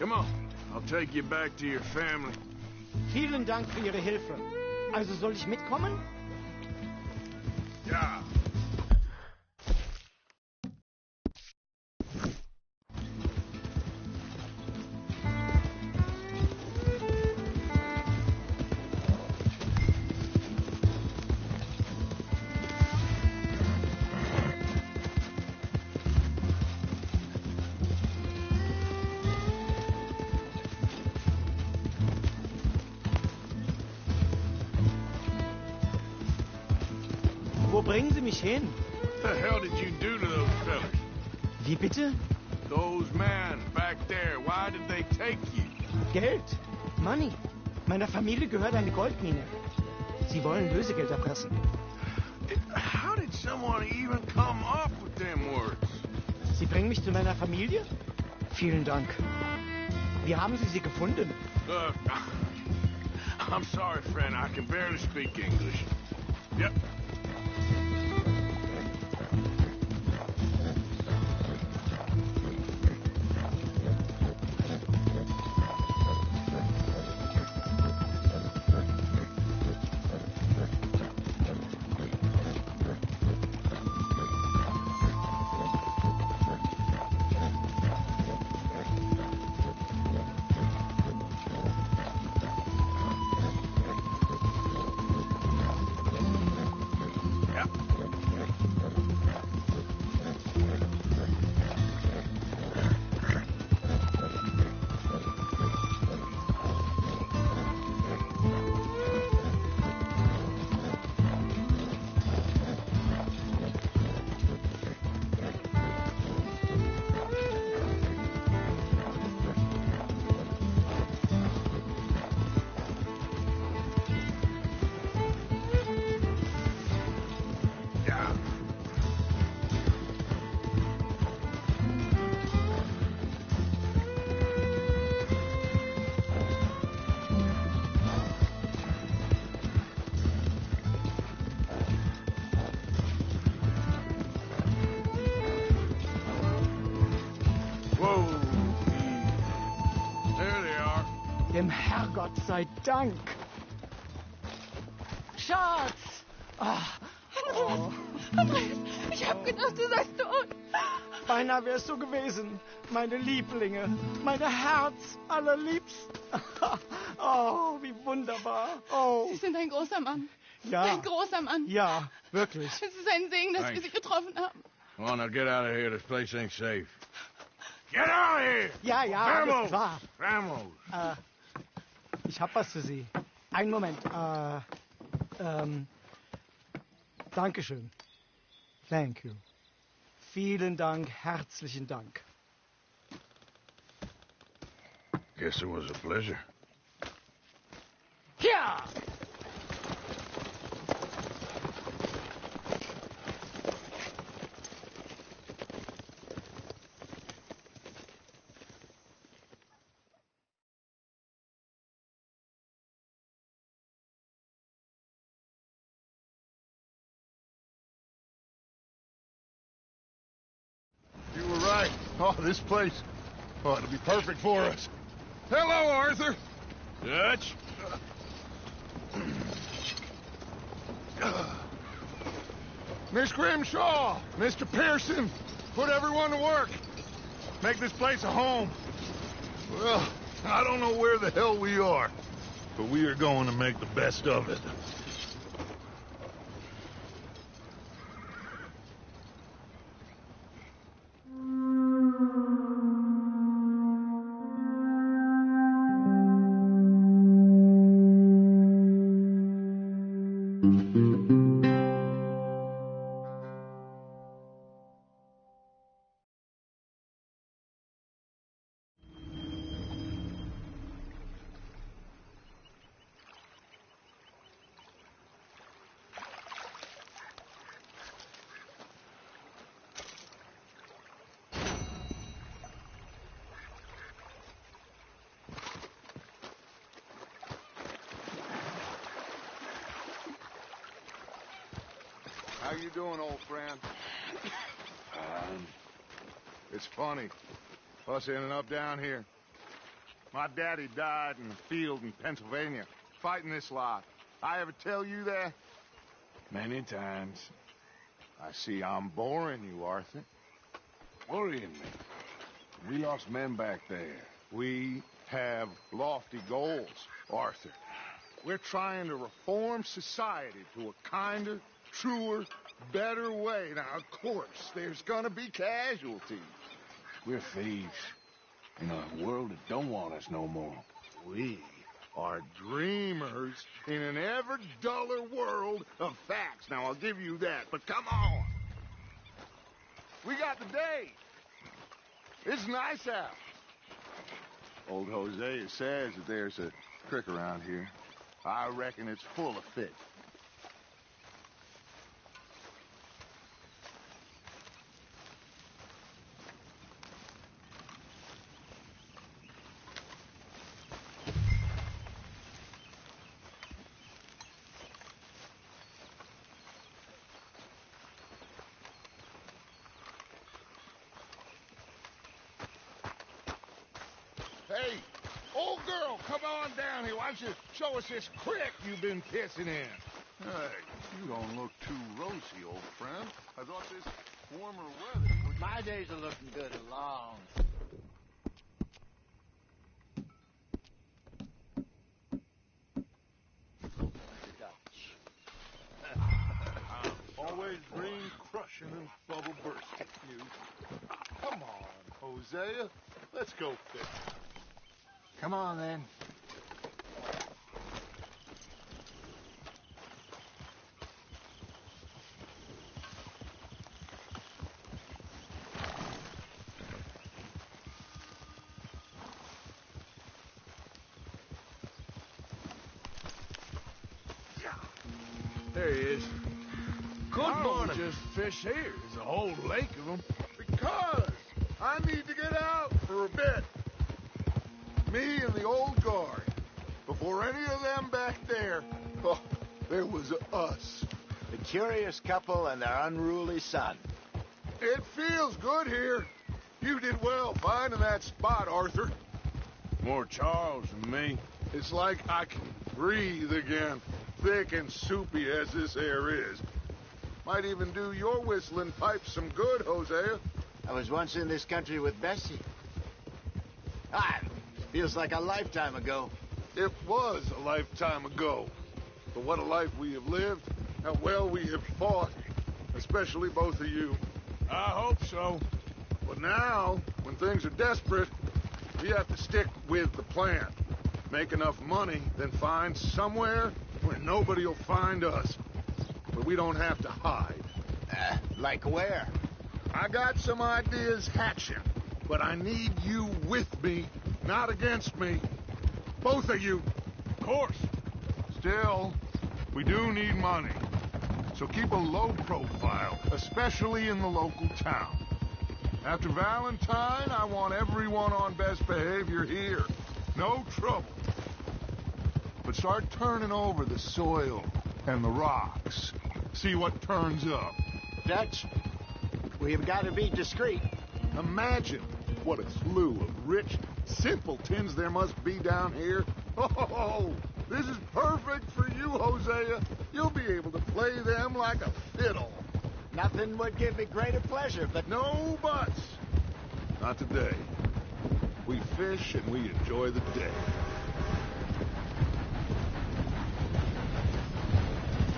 [SPEAKER 1] Come on. I'll take you back to your family.
[SPEAKER 11] Vielen Dank für Ihre Hilfe. Also soll ich mitkommen?
[SPEAKER 1] Ja.
[SPEAKER 11] Wo bringen Sie mich hin?
[SPEAKER 1] What the hell did you do to those fellas?
[SPEAKER 11] Wie bitte?
[SPEAKER 1] Those men back there, why did they take you?
[SPEAKER 11] Geld. Money. Meiner Familie gehört eine Goldmine. Sie wollen Lösegeld erpressen.
[SPEAKER 1] How did someone even come up with them words?
[SPEAKER 11] Sie bringen mich zu meiner Familie? Vielen Dank. Wie haben Sie sie gefunden?
[SPEAKER 1] Look, I'm sorry, friend. I can barely speak English. Yep.
[SPEAKER 11] Dem Herrgott sei Dank. Schatz! Ah. Oh.
[SPEAKER 15] Andreas, ich hab gedacht, du seist tot.
[SPEAKER 11] Beinahe wär's so gewesen. Meine Lieblinge, meine Herz allerliebsten. Oh, wie wunderbar. Oh.
[SPEAKER 15] Sie sind ein großer Mann.
[SPEAKER 11] Ja.
[SPEAKER 15] Ein großer Mann.
[SPEAKER 11] Ja, wirklich.
[SPEAKER 15] Es ist ein Segen, dass wir
[SPEAKER 1] Thanks.
[SPEAKER 15] Sie getroffen haben.
[SPEAKER 1] Come on, now get out of here. This place ain't safe. Get out of here!
[SPEAKER 11] Ja, ja, alles
[SPEAKER 1] Vamos!
[SPEAKER 11] klar.
[SPEAKER 1] Vamos!
[SPEAKER 11] Ich hab was für Sie. Einen Moment. Dankeschön. Thank you. Vielen Dank, herzlichen Dank.
[SPEAKER 1] Guess it was a pleasure.
[SPEAKER 11] Ja!
[SPEAKER 6] You were right. Oh, this place. Oh, it'll be perfect for us. Hello, Arthur.
[SPEAKER 1] Dutch?
[SPEAKER 6] Miss Grimshaw, Mr. Pearson, put everyone to work. Make this place a home. Well, I don't know where the hell we are, but we are going to make the best of it. How you doing, old friend? It's funny, us ending up down here. My daddy died in the field in Pennsylvania, fighting this lot. I ever tell you that?
[SPEAKER 1] Many times.
[SPEAKER 6] I see I'm boring you, Arthur.
[SPEAKER 1] Worrying me. We lost men back there.
[SPEAKER 6] We have lofty goals, Arthur. We're trying to reform society to a kinder, truer, better way. Now, of course, there's gonna be casualties.
[SPEAKER 1] We're thieves in a world that don't want us no more.
[SPEAKER 6] We are dreamers in an ever duller world of facts. Now, I'll give you that, but come on. We got the day. It's nice out. Old Hosea says that there's a creek around here. I reckon it's full of fish. Hey, old girl, come on down here. Why don't you show us this creek you've been pissing in? Hey, you don't look too rosy, old friend. I thought this warmer weather would...
[SPEAKER 16] My days are looking good and long.
[SPEAKER 6] Always green crushing and bubble bursting you. Come on, Hosea. Let's go fishing.
[SPEAKER 16] Come on, then.
[SPEAKER 1] There he is.
[SPEAKER 3] Good morning.
[SPEAKER 1] Just fish here. There's a whole lake of them.
[SPEAKER 6] Because I need to get out for a bit. Me and the old guard. Before any of them back there, oh, there was us.
[SPEAKER 16] The curious couple and their unruly son.
[SPEAKER 6] It feels good here. You did well finding that spot, Arthur.
[SPEAKER 1] More Charles than me.
[SPEAKER 6] It's like I can breathe again, thick and soupy as this air is. Might even do your whistling pipes some good, Hosea.
[SPEAKER 16] I was once in this country with Bessie. Feels like a lifetime ago.
[SPEAKER 6] It was a lifetime ago. But what a life we have lived. How well we have fought. Especially both of you.
[SPEAKER 1] I hope so.
[SPEAKER 6] But now, when things are desperate, we have to stick with the plan. Make enough money, then find somewhere where nobody will find us. Where we don't have to hide.
[SPEAKER 16] Like where?
[SPEAKER 6] I got some ideas hatching, but I need you with me, not against me. Both of you.
[SPEAKER 1] Of course.
[SPEAKER 6] Still, we do need money. So keep a low profile, especially in the local town. After Valentine, I want everyone on best behavior here. No trouble. But start turning over the soil and the rocks. See what turns up.
[SPEAKER 16] Dutch, we've got to be discreet.
[SPEAKER 6] Imagine what a slew of rich simpletons there must be down here. Oh, this is perfect for you, Hosea. You'll be able to play them like a fiddle.
[SPEAKER 16] Nothing would give me greater pleasure, but...
[SPEAKER 6] No buts. Not today. We fish and we enjoy the day.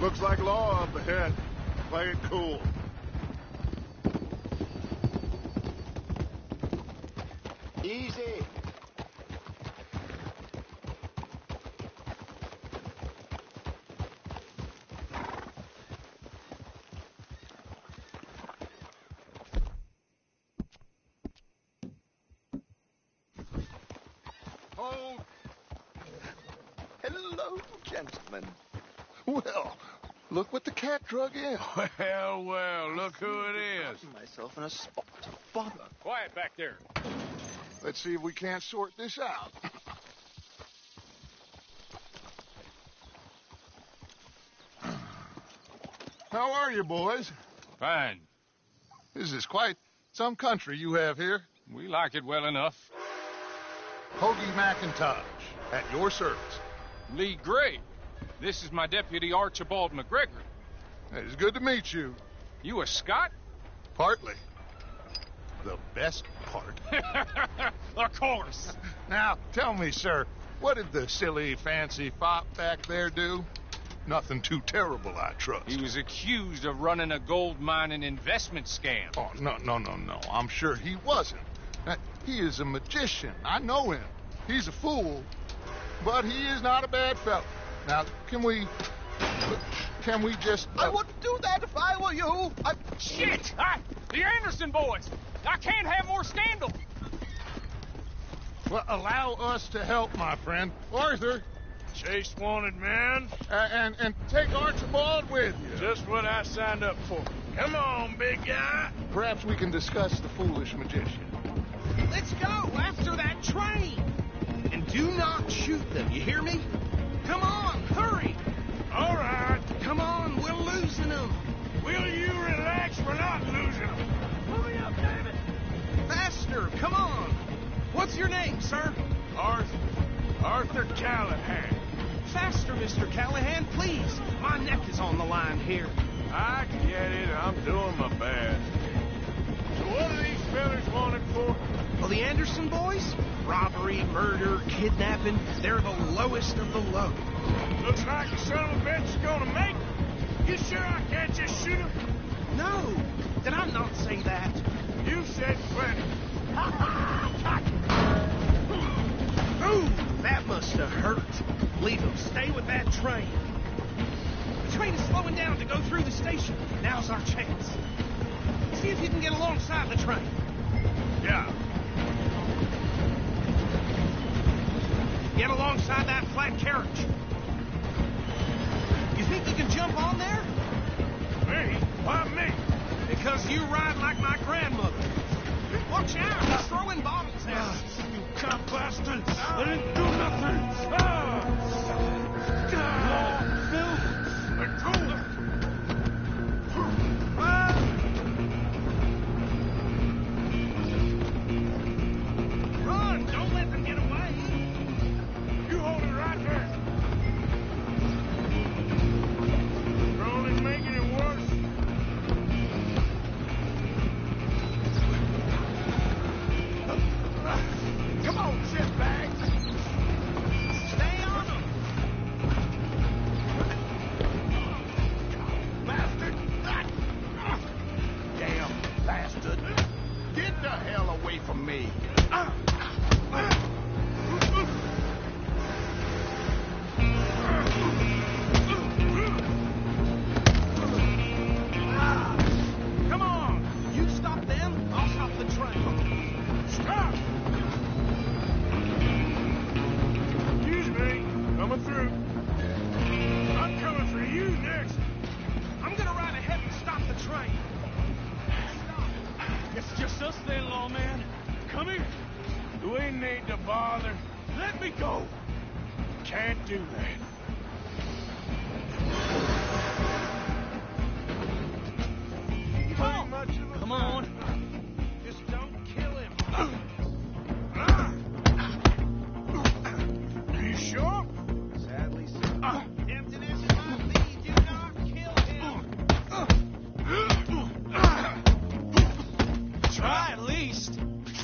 [SPEAKER 6] Looks like law up ahead. Play it cool.
[SPEAKER 16] Easy.
[SPEAKER 6] Hold. Hello, gentlemen. Well, look what the cat drug in.
[SPEAKER 1] Well, look who it is.
[SPEAKER 3] Myself in a spot. Father.
[SPEAKER 1] Quiet back there.
[SPEAKER 6] Let's see if we can't sort this out. How are you, boys?
[SPEAKER 1] Fine.
[SPEAKER 6] This is quite some country you have here.
[SPEAKER 1] We like it well enough.
[SPEAKER 6] Hoagie McIntosh, at your service.
[SPEAKER 1] Lee Gray. This is my deputy, Archibald McGregor.
[SPEAKER 6] It's good to meet you.
[SPEAKER 1] You a Scot?
[SPEAKER 6] Partly. The best part.
[SPEAKER 1] Of course.
[SPEAKER 6] Now, tell me, sir, what did the silly, fancy fop back there do? Nothing too terrible, I trust.
[SPEAKER 1] He was accused of running a gold mining investment scam.
[SPEAKER 6] Oh, no. I'm sure he wasn't. He is a magician. I know him. He's a fool, but he is not a bad fellow. Now, can we just...
[SPEAKER 8] I wouldn't do that if I were you.
[SPEAKER 1] Shit! The Anderson boys! I can't have more scandal!
[SPEAKER 6] Well, allow us to help, my friend. Arthur.
[SPEAKER 1] Chase wanted man.
[SPEAKER 6] And take Archibald with you.
[SPEAKER 1] Just what I signed up for. Come on, big guy.
[SPEAKER 6] Perhaps we can discuss the foolish magician.
[SPEAKER 17] Let's go after that train. And do not shoot them, you hear me? Come on, hurry.
[SPEAKER 1] All right.
[SPEAKER 17] Come on, we're losing them.
[SPEAKER 1] Will you relax? We're not losing them.
[SPEAKER 17] Hurry up, David. Faster, come on. What's your name, sir?
[SPEAKER 1] Arthur Callahan.
[SPEAKER 17] Faster, Mr. Callahan, please. My neck is on the line here.
[SPEAKER 1] I get it. I'm doing my best. So what are these fellas wanted for?
[SPEAKER 17] Well, the Anderson boys? Robbery, murder, kidnapping. They're the lowest of the low.
[SPEAKER 1] Looks like the son of a bitch is gonna make it. You sure I can't just shoot him?
[SPEAKER 17] No. Did I not say that?
[SPEAKER 1] You said plenty.
[SPEAKER 17] Ooh, that must have hurt. Leave them. Stay with that train. The train is slowing down to go through the station. Now's our chance. See if you can get alongside the train.
[SPEAKER 1] Yeah.
[SPEAKER 17] Get alongside that flat carriage. You think you can jump on there?
[SPEAKER 1] Me? Why me?
[SPEAKER 17] Because you ride like my grandmother. Watch out, he's throwing bottles at us.
[SPEAKER 1] You cop bastard! I didn't do nothing! Phil! Let go!
[SPEAKER 17] Run! Don't let them get away!
[SPEAKER 1] You hold it right
[SPEAKER 8] Get the hell away from me!
[SPEAKER 17] Come on! You stop them, I'll stop the train.
[SPEAKER 1] Stop! Excuse me. Coming through. I'm coming for you next.
[SPEAKER 17] I'm gonna ride ahead and stop the train.
[SPEAKER 9] It's just us then, lawman. Come here.
[SPEAKER 1] We need to bother.
[SPEAKER 9] Let me go.
[SPEAKER 1] Can't do that.
[SPEAKER 9] Come on.
[SPEAKER 17] Just don't kill him.
[SPEAKER 1] Are you sure?
[SPEAKER 17] Sadly, sir. Emptiness might lead. Do not kill him.
[SPEAKER 9] Try at least.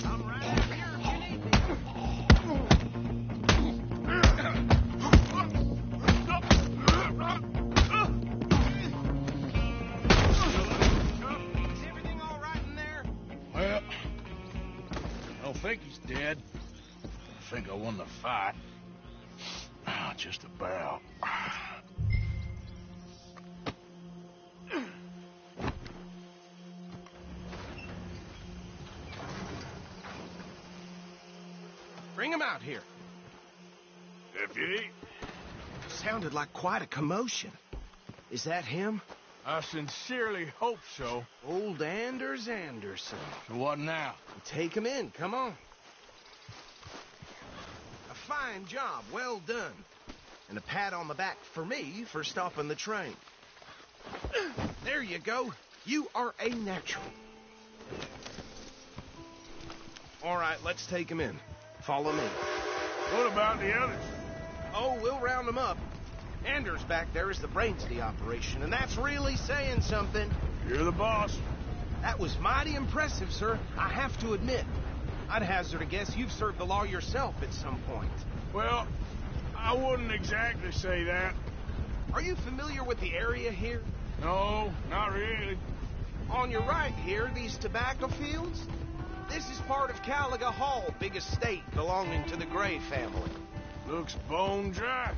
[SPEAKER 17] I'm right here if you need me. Is everything all right in there?
[SPEAKER 1] Well, I don't think he's dead. I think I won the fight. Just about.
[SPEAKER 17] Bring him out here.
[SPEAKER 1] Deputy,
[SPEAKER 17] Sounded like quite a commotion. Is that him?
[SPEAKER 1] I sincerely hope so.
[SPEAKER 17] Old Anders Anderson.
[SPEAKER 1] So what now?
[SPEAKER 17] Take him in. Come on. A fine job. Well done. And a pat on the back for me for stopping the train. There you go. You are a natural. All right, let's take him in. Follow me.
[SPEAKER 1] What about the others?
[SPEAKER 17] Oh, we'll round them up. Anders back there is the brains of the operation, and that's really saying something.
[SPEAKER 1] You're the boss.
[SPEAKER 17] That was mighty impressive, sir. I have to admit. I'd hazard a guess you've served the law yourself at some point.
[SPEAKER 1] Well, I wouldn't exactly say that.
[SPEAKER 17] Are you familiar with the area here?
[SPEAKER 1] No, not really.
[SPEAKER 17] On your right here, these tobacco fields? This is part of Caliga Hall, big estate belonging to the Gray family.
[SPEAKER 1] Looks bone dry.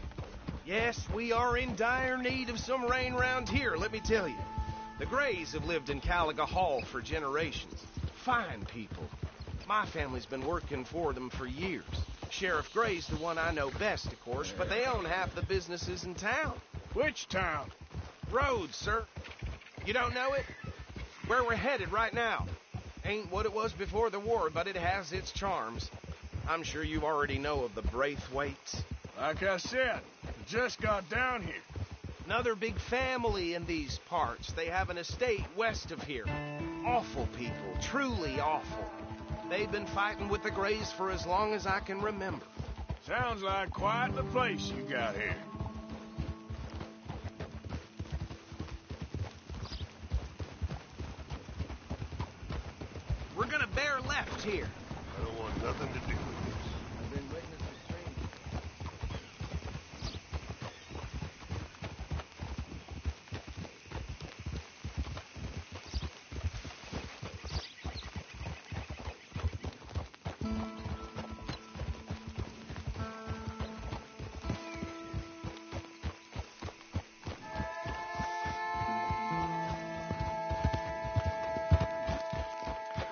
[SPEAKER 17] Yes, we are in dire need of some rain round here, let me tell you. The Grays have lived in Caliga Hall for generations. Fine people. My family's been working for them for years. Sheriff Gray's the one I know best, of course, but they own half the businesses in town.
[SPEAKER 1] Which town?
[SPEAKER 17] Rhodes, sir. You don't know it? Where we're headed right now. Ain't what it was before the war, but it has its charms. I'm sure you already know of the Braithwaites.
[SPEAKER 1] Like I said, just got down here.
[SPEAKER 17] Another big family in these parts. They have an estate west of here. Awful people, truly awful. They've been fighting with the Grays for as long as I can remember.
[SPEAKER 1] Sounds like quite the place you got here.
[SPEAKER 17] We're gonna bear left here.
[SPEAKER 8] I don't want nothing to do with this.
[SPEAKER 17] I've been witness to strange.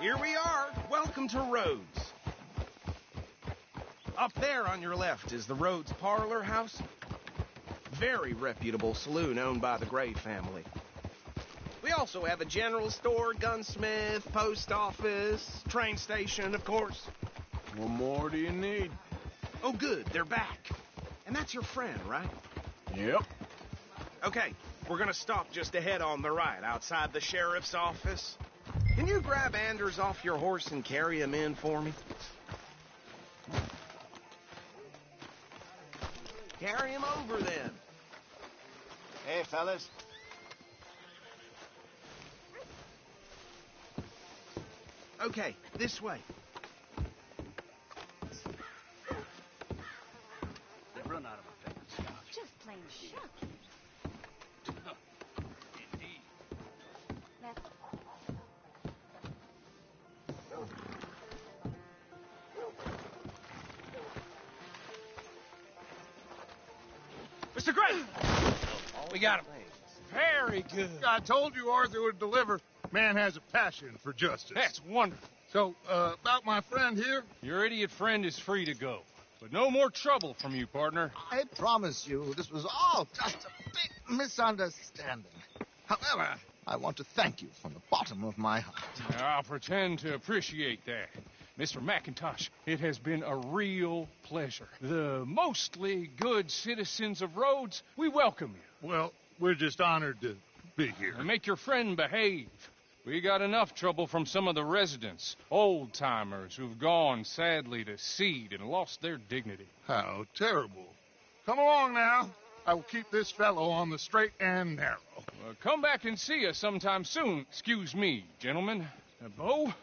[SPEAKER 17] Here we are. Welcome to Rhodes. Up there on your left is the Rhodes Parlor House. Very reputable saloon owned by the Gray family. We also have a general store, gunsmith, post office, train station, of course.
[SPEAKER 1] What more do you need?
[SPEAKER 17] Oh, good. They're back. And that's your friend, right?
[SPEAKER 1] Yep.
[SPEAKER 17] Okay, we're gonna stop just ahead on the right, outside the sheriff's office. Can you grab Anders off your horse and carry him in for me? Carry him over, then.
[SPEAKER 16] Hey, fellas.
[SPEAKER 17] Okay, this way.
[SPEAKER 9] They've run out of my favorite scotch.
[SPEAKER 13] Just plain shook.
[SPEAKER 9] Indeed.
[SPEAKER 8] great! We got him. Very good.
[SPEAKER 6] I told you Arthur would deliver. Man has a passion for justice.
[SPEAKER 8] That's wonderful.
[SPEAKER 6] So, about my friend here?
[SPEAKER 8] Your idiot friend is free to go. But no more trouble from you, partner.
[SPEAKER 18] I promise you, this was all just a big misunderstanding. However, I want to thank you from the bottom of my heart.
[SPEAKER 8] I'll pretend to appreciate that. Mr. McIntosh, it has been a real pleasure. The mostly good citizens of Rhodes, we welcome you.
[SPEAKER 6] Well, we're just honored to be here.
[SPEAKER 8] And make your friend behave. We got enough trouble from some of the residents, old-timers who've gone, sadly, to seed and lost their dignity.
[SPEAKER 6] How terrible. Come along now. I will keep this fellow on the straight and narrow.
[SPEAKER 8] Come back and see us sometime soon. Excuse me, gentlemen. Bo,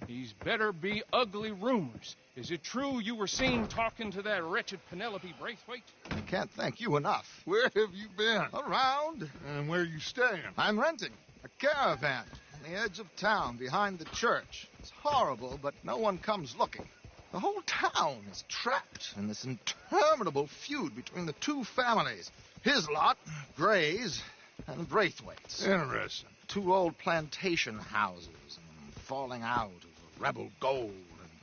[SPEAKER 8] these better be ugly rumors. Is it true you were seen talking to that wretched Penelope Braithwaite?
[SPEAKER 18] I can't thank you enough.
[SPEAKER 6] Where have you been?
[SPEAKER 18] Around.
[SPEAKER 6] And where are you staying?
[SPEAKER 18] I'm renting a caravan on the edge of town behind the church. It's horrible, but no one comes looking. The whole town is trapped in this interminable feud between the two families. His lot, Gray's, and Braithwaite's.
[SPEAKER 6] Interesting.
[SPEAKER 18] Two old plantation houses, and falling out over rebel gold,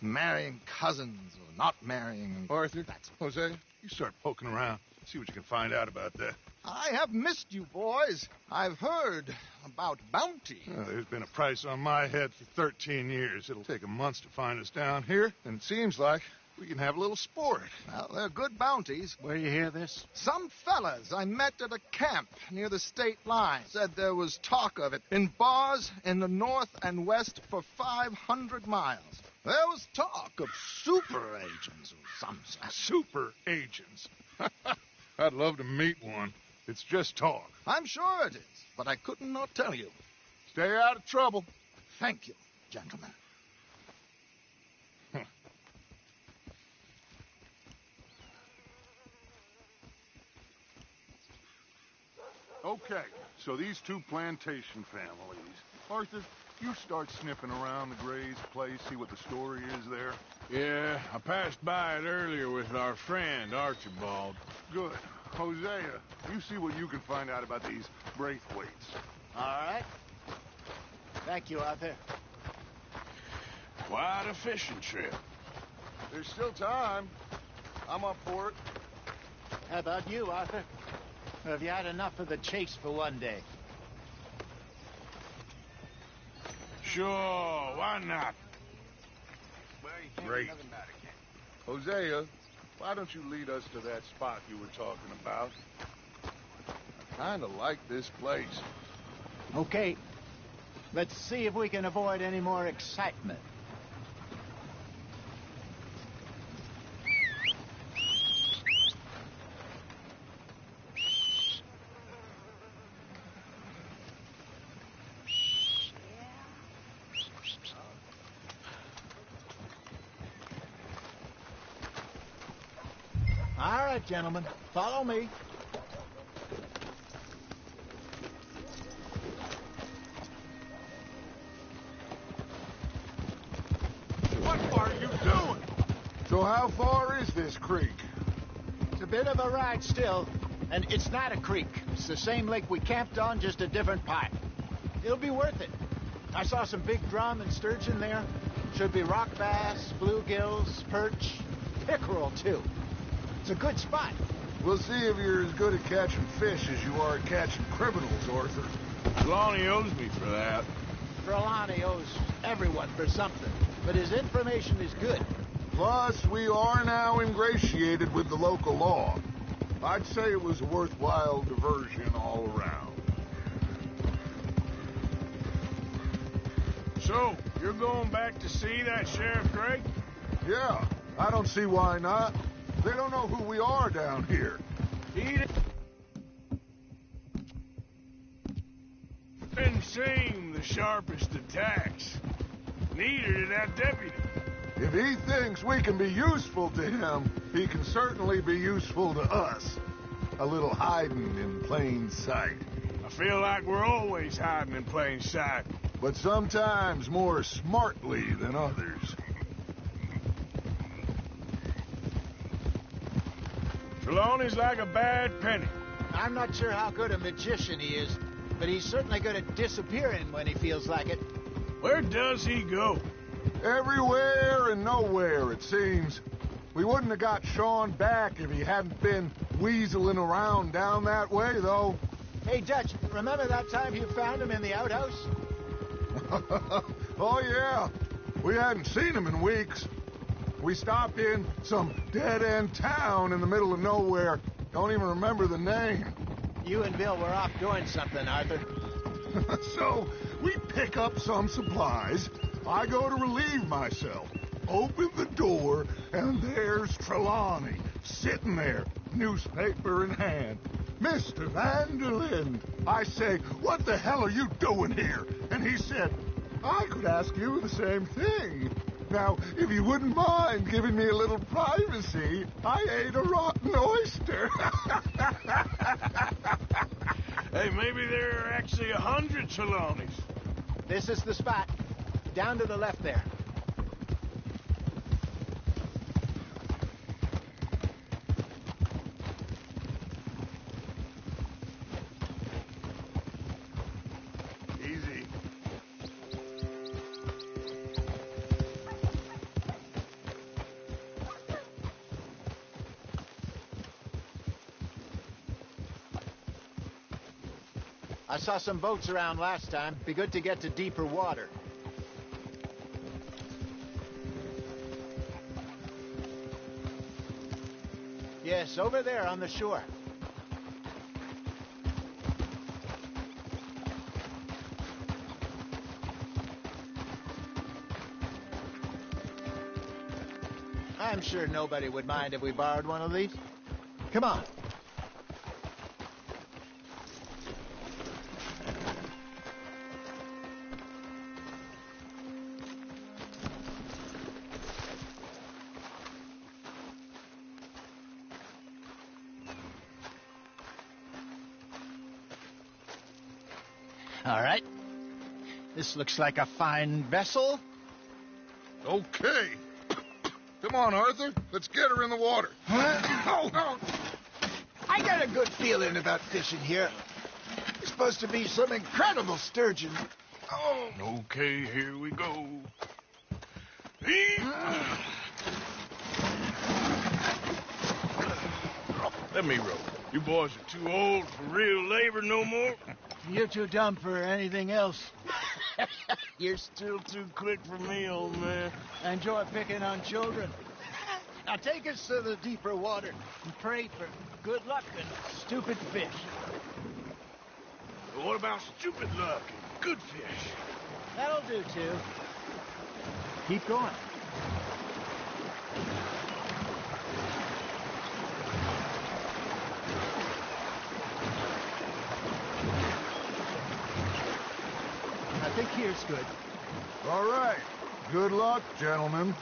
[SPEAKER 18] and marrying cousins or not marrying.
[SPEAKER 6] Arthur, Jose, you start poking around. See what you can find out about that.
[SPEAKER 18] I have missed you, boys. I've heard about bounty.
[SPEAKER 6] There's been a price on my head for 13 years. It'll take a month to find us down here, and it seems like we can have a little sport.
[SPEAKER 18] Well, they're good bounties.
[SPEAKER 16] Where you hear this?
[SPEAKER 18] Some fellas I met at a camp near the state line said there was talk of it in bars in the north and west for 500 miles. There was talk of super agents or some such.
[SPEAKER 6] Super agents? I'd love to meet one. It's just talk.
[SPEAKER 18] I'm sure it is, but I couldn't not tell you.
[SPEAKER 6] Stay out of trouble.
[SPEAKER 18] Thank you, gentlemen.
[SPEAKER 6] Okay, so these two plantation families. Arthur, you start sniffing around the Gray's place, see what the story is there.
[SPEAKER 1] Yeah, I passed by it earlier with our friend, Archibald.
[SPEAKER 6] Good. Hosea, you see what you can find out about these Braithwaites.
[SPEAKER 16] All right. Thank you, Arthur.
[SPEAKER 1] Quite a fishing trip.
[SPEAKER 6] There's still time. I'm up for it.
[SPEAKER 16] How about you, Arthur? Or have you had enough of the chase for one day?
[SPEAKER 1] Sure, why not?
[SPEAKER 6] Great. Hosea, why don't you lead us to that spot you were talking about? I kind of like this place.
[SPEAKER 16] Okay. Let's see if we can avoid any more excitement. All right, gentlemen, follow me.
[SPEAKER 6] What are you doing? So how far is this creek?
[SPEAKER 16] It's a bit of a ride still, and it's not a creek. It's the same lake we camped on, just a different part. It'll be worth it. I saw some big drum and sturgeon there. Should be rock bass, bluegills, perch, pickerel, too. It's a good spot.
[SPEAKER 6] We'll see if you're as good at catching fish as you are at catching criminals, Arthur.
[SPEAKER 1] Trelawney owes me for that.
[SPEAKER 16] Trelawney owes everyone for something, but his information is good.
[SPEAKER 6] Plus, we are now ingratiated with the local law. I'd say it was a worthwhile diversion all around.
[SPEAKER 1] So, you're going back to see that Sheriff Gray?
[SPEAKER 6] Yeah, I don't see why not. They don't know who we are down here.
[SPEAKER 1] Didn't seem the sharpest attacks. Neither did that deputy.
[SPEAKER 6] If he thinks we can be useful to him, he can certainly be useful to us. A little hiding in plain sight.
[SPEAKER 1] I feel like we're always hiding in plain sight.
[SPEAKER 6] But sometimes more smartly than others.
[SPEAKER 1] Trelawney's like a bad penny.
[SPEAKER 16] I'm not sure how good a magician he is, but he's certainly good at disappearing when he feels like it.
[SPEAKER 1] Where does he go?
[SPEAKER 6] Everywhere and nowhere, it seems. We wouldn't have got Sean back if he hadn't been weaseling around down that way, though.
[SPEAKER 16] Hey, Dutch, remember that time you found him in the outhouse?
[SPEAKER 6] Oh, yeah. We hadn't seen him in weeks. We stopped in some dead-end town in the middle of nowhere. Don't even remember the name.
[SPEAKER 16] You and Bill were off doing something, Arthur.
[SPEAKER 6] So, we pick up some supplies. I go to relieve myself. Open the door, and there's Trelawney, sitting there, newspaper in hand. Mr. Vanderlyn. I say, what the hell are you doing here? And he said, I could ask you the same thing. Now, if you wouldn't mind giving me a little privacy, I ate a rotten oyster.
[SPEAKER 1] Hey, maybe there are actually 100 Trelawneys.
[SPEAKER 16] This is the spot. Down to the left there.
[SPEAKER 1] Easy.
[SPEAKER 16] I saw some boats around last time. Be good to get to deeper water. Yes, over there on the shore. I'm sure nobody would mind if we borrowed one of these. Come on. All right. This looks like a fine vessel.
[SPEAKER 6] Okay. Come on, Arthur. Let's get her in the water.
[SPEAKER 16] Oh, no. I got a good feeling about fishing here. It's supposed to be some incredible sturgeon.
[SPEAKER 1] Oh. Okay, here we go. Let me row. You boys are too old for real labor no more.
[SPEAKER 16] You're too dumb for anything else.
[SPEAKER 1] You're still too quick for me, old man.
[SPEAKER 16] I enjoy picking on children. Now take us to the deeper water and pray for good luck and stupid fish.
[SPEAKER 1] But what about stupid luck and good fish?
[SPEAKER 16] That'll do, too. Keep going. I think here's good.
[SPEAKER 6] All right. Good luck, gentlemen.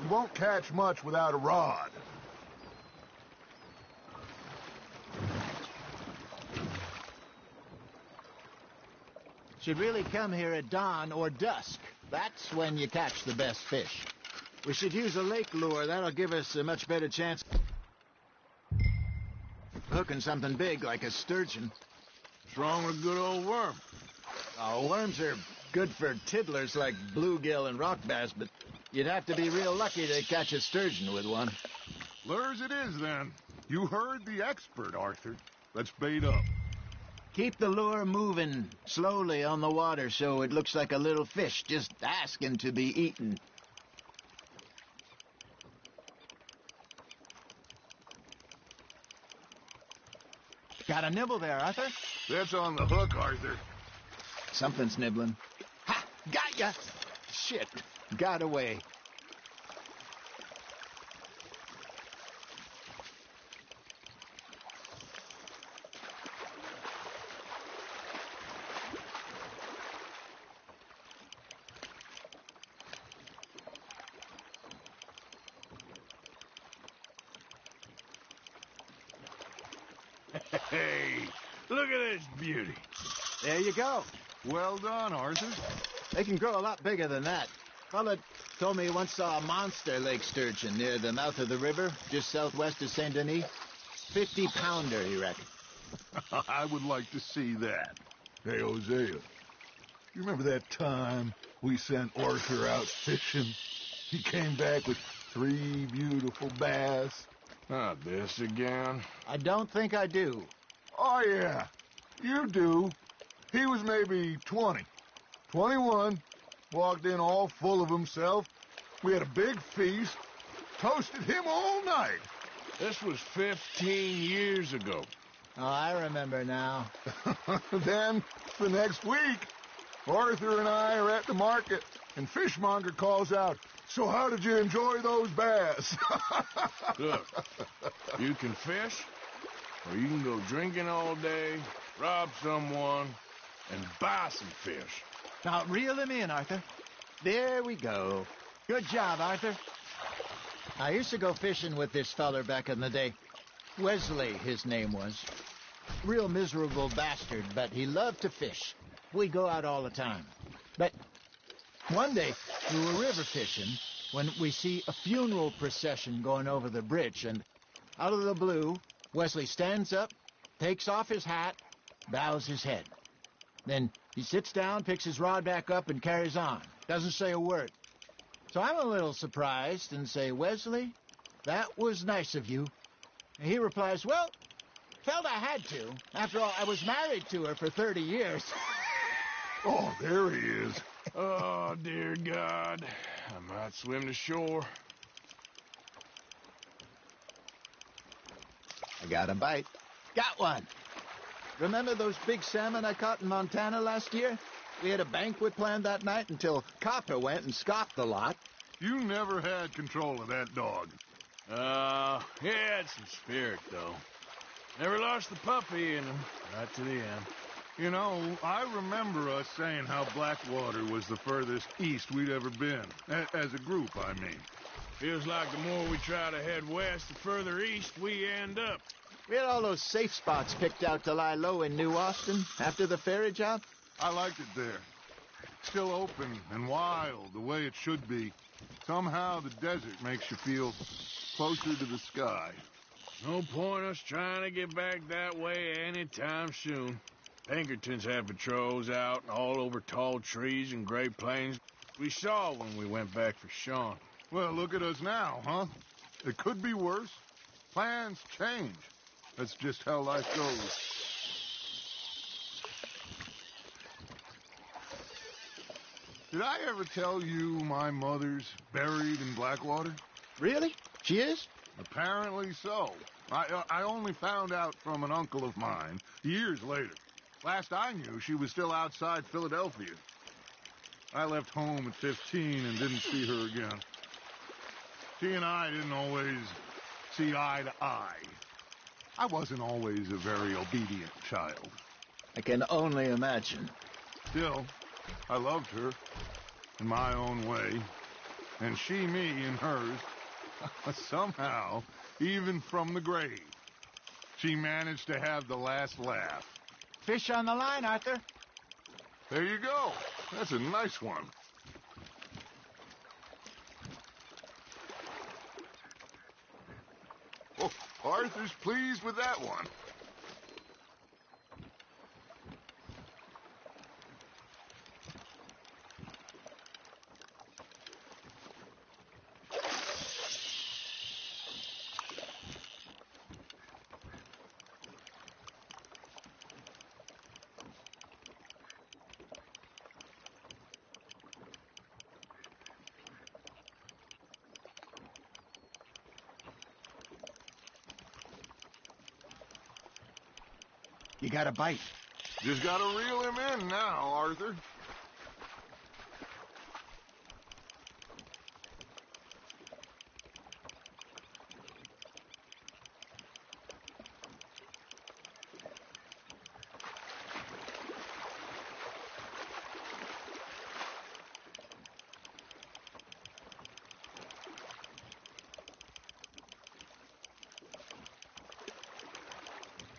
[SPEAKER 6] You won't catch much without a rod.
[SPEAKER 16] Should really come here at dawn or dusk. That's when you catch the best fish. We should use a lake lure. That'll give us a much better chance of hooking something big like a sturgeon.
[SPEAKER 1] What's wrong with a good old worm?
[SPEAKER 16] Oh, worms are good for tiddlers like bluegill and rock bass, but you'd have to be real lucky to catch a sturgeon with one.
[SPEAKER 6] Lures it is, then. You heard the expert, Arthur. Let's bait up.
[SPEAKER 16] Keep the lure moving slowly on the water so it looks like a little fish just asking to be eaten. Got a nibble there, Arthur?
[SPEAKER 6] That's on the hook, Arthur.
[SPEAKER 16] Something's nibbling. Ha! Got ya! Shit. Got away.
[SPEAKER 1] Hey, look at this beauty.
[SPEAKER 16] There you go.
[SPEAKER 6] Well done, Arthur.
[SPEAKER 16] They can grow a lot bigger than that. Fella told me he once saw a monster lake sturgeon near the mouth of the river, just southwest of Saint Denis. 50-pounder, he reckoned.
[SPEAKER 6] I would like to see that. Hey, Hosea, you remember that time we sent Arthur out fishing? He came back with 3 beautiful bass.
[SPEAKER 1] Not this again.
[SPEAKER 16] I don't think I do.
[SPEAKER 6] Oh, yeah, you do. He was maybe 20, 21, walked in all full of himself. We had a big feast, toasted him all night.
[SPEAKER 1] This was 15 years ago.
[SPEAKER 16] Oh, I remember now.
[SPEAKER 6] Then, the next week, Arthur and I are at the market, and Fishmonger calls out, "So how did you enjoy those bass?"
[SPEAKER 1] Look, you can fish, or you can go drinking all day, rob someone, and buy some fish.
[SPEAKER 16] Now, reel him in, Arthur. There we go. Good job, Arthur. I used to go fishing with this feller back in the day. Wesley, his name was. Real miserable bastard, but he loved to fish. We'd go out all the time. But one day, we were river fishing when we see a funeral procession going over the bridge, and out of the blue, Wesley stands up, takes off his hat, bows his head. Then he sits down, picks his rod back up, and carries on. Doesn't say a word. So I'm a little surprised and say, "Wesley, that was nice of you." And he replies, "Well, felt I had to. After all, I was married to her for 30 years.
[SPEAKER 6] Oh, there he is.
[SPEAKER 1] Oh, dear God. I might swim to shore.
[SPEAKER 16] I got a bite. Got one. Remember those big salmon I caught in Montana last year? We had a banquet planned that night until Copper went and scoffed the lot.
[SPEAKER 6] You never had control of that dog.
[SPEAKER 1] He had some spirit, though. Never lost the puppy in him, right to the end.
[SPEAKER 6] You know, I remember us saying how Blackwater was the furthest east we'd ever been. As a group, I mean.
[SPEAKER 1] Feels like the more we try to head west, the further east we end up.
[SPEAKER 16] We had all those safe spots picked out to lie low in New Austin after the ferry job.
[SPEAKER 6] I liked it there. Still open and wild, the way it should be. Somehow the desert makes you feel closer to the sky.
[SPEAKER 1] No point us trying to get back that way anytime soon. Pinkertons have patrols out all over tall trees and Great Plains. We saw when we went back for Sean.
[SPEAKER 6] Well, look at us now, huh? It could be worse. Plans change. That's just how life goes. Did I ever tell you my mother's buried in Blackwater?
[SPEAKER 16] Really? She is?
[SPEAKER 6] Apparently so. I only found out from an uncle of mine years later. Last I knew, she was still outside Philadelphia. I left home at 15 and didn't see her again. She and I didn't always see eye to eye. I wasn't always a very obedient child.
[SPEAKER 16] I can only imagine.
[SPEAKER 6] Still, I loved her in my own way, and she me in hers. Somehow, even from the grave, she managed to have the last laugh.
[SPEAKER 16] Fish on the line, Arthur.
[SPEAKER 6] There you go. That's a nice one. Oh, Arthur's pleased with that one.
[SPEAKER 16] You got a bite.
[SPEAKER 6] Just gotta reel him in now, Arthur.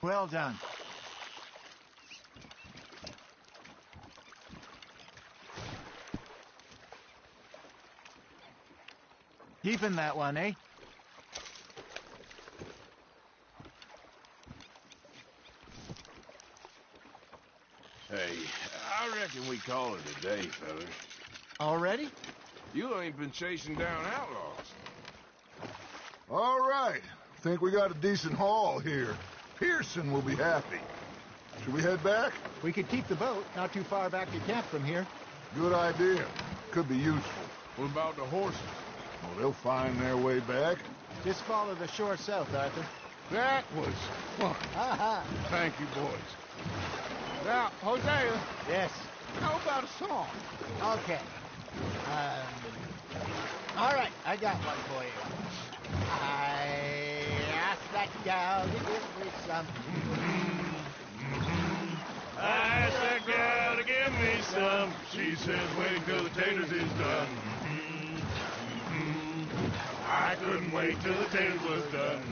[SPEAKER 16] Well done. Keeping that one, eh?
[SPEAKER 1] Hey, I reckon we call it a day, fellas.
[SPEAKER 16] Already?
[SPEAKER 1] You ain't been chasing down outlaws.
[SPEAKER 6] All right. Think we got a decent haul here. Pearson will be happy. Should we head back?
[SPEAKER 16] We could keep the boat not too far back to camp from here.
[SPEAKER 6] Good idea. Could be useful.
[SPEAKER 1] What about the horses?
[SPEAKER 6] Well, they'll find their way back.
[SPEAKER 16] Just follow the shore south, Arthur.
[SPEAKER 6] That was fun.
[SPEAKER 16] Aha.
[SPEAKER 6] Thank you, boys. Now, Hosea.
[SPEAKER 16] Yes.
[SPEAKER 6] How about a song?
[SPEAKER 16] Okay. All right, I got one for you. I asked that gal to give me some.
[SPEAKER 1] I asked that gal to give me some. She says, wait till the taters is done. I couldn't wait till the taters was done.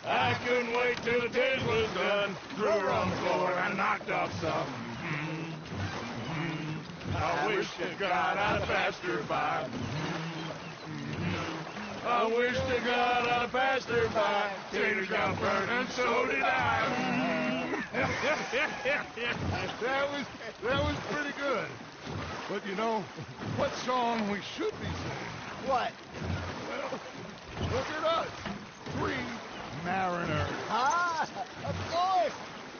[SPEAKER 1] I couldn't wait till the taters was done. Threw her on the floor and I knocked off some. I wish to God I'd have passed her by. I wish to God I'd have passed her by. Taters got burnt and so did I.
[SPEAKER 6] That was pretty good. But you know, what song we should be singing?
[SPEAKER 16] What?
[SPEAKER 6] Well, look at us. 3 mariners.
[SPEAKER 16] Ah, of course.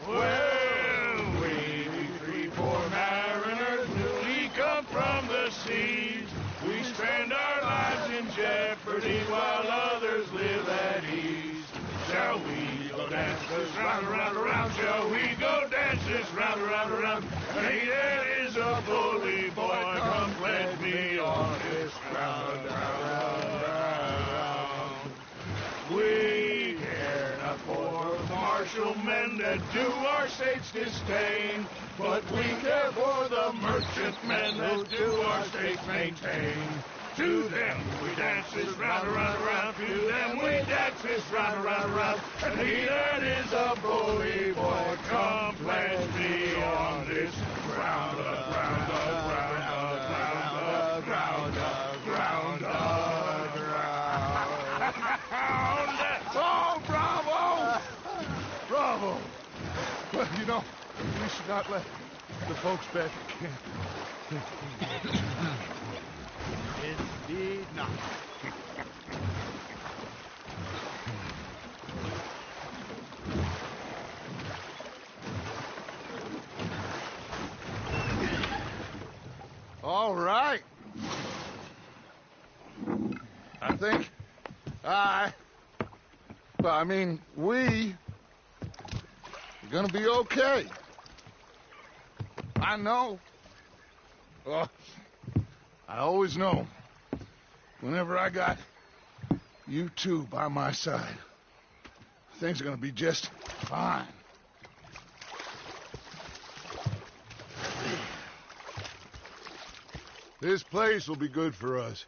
[SPEAKER 1] Well, we 3 poor mariners, we come from the seas. We spend our lives in jeopardy while others live at ease. Shall we go dance this round, around, around? Shall we go dance this round, around, around? Hey, there is a bully boy, come pledge me on this round, round, round. We care not for the martial men that do our state's disdain, but we care for the merchant men that do our state's maintain. To them we dance this round, around, around. To them we dance this round, around, around. And he that is a bully boy, come pledge me on this ground, ground, ground, ground, ground, ground, ground. Oh, bravo! Bravo!
[SPEAKER 6] Well, you know, we should not let the folks back at camp.
[SPEAKER 16] Indeed not.
[SPEAKER 6] All right. I think we are gonna be okay. I know. Oh, I always know. Whenever I got you two by my side, things are gonna be just fine. This place will be good for us.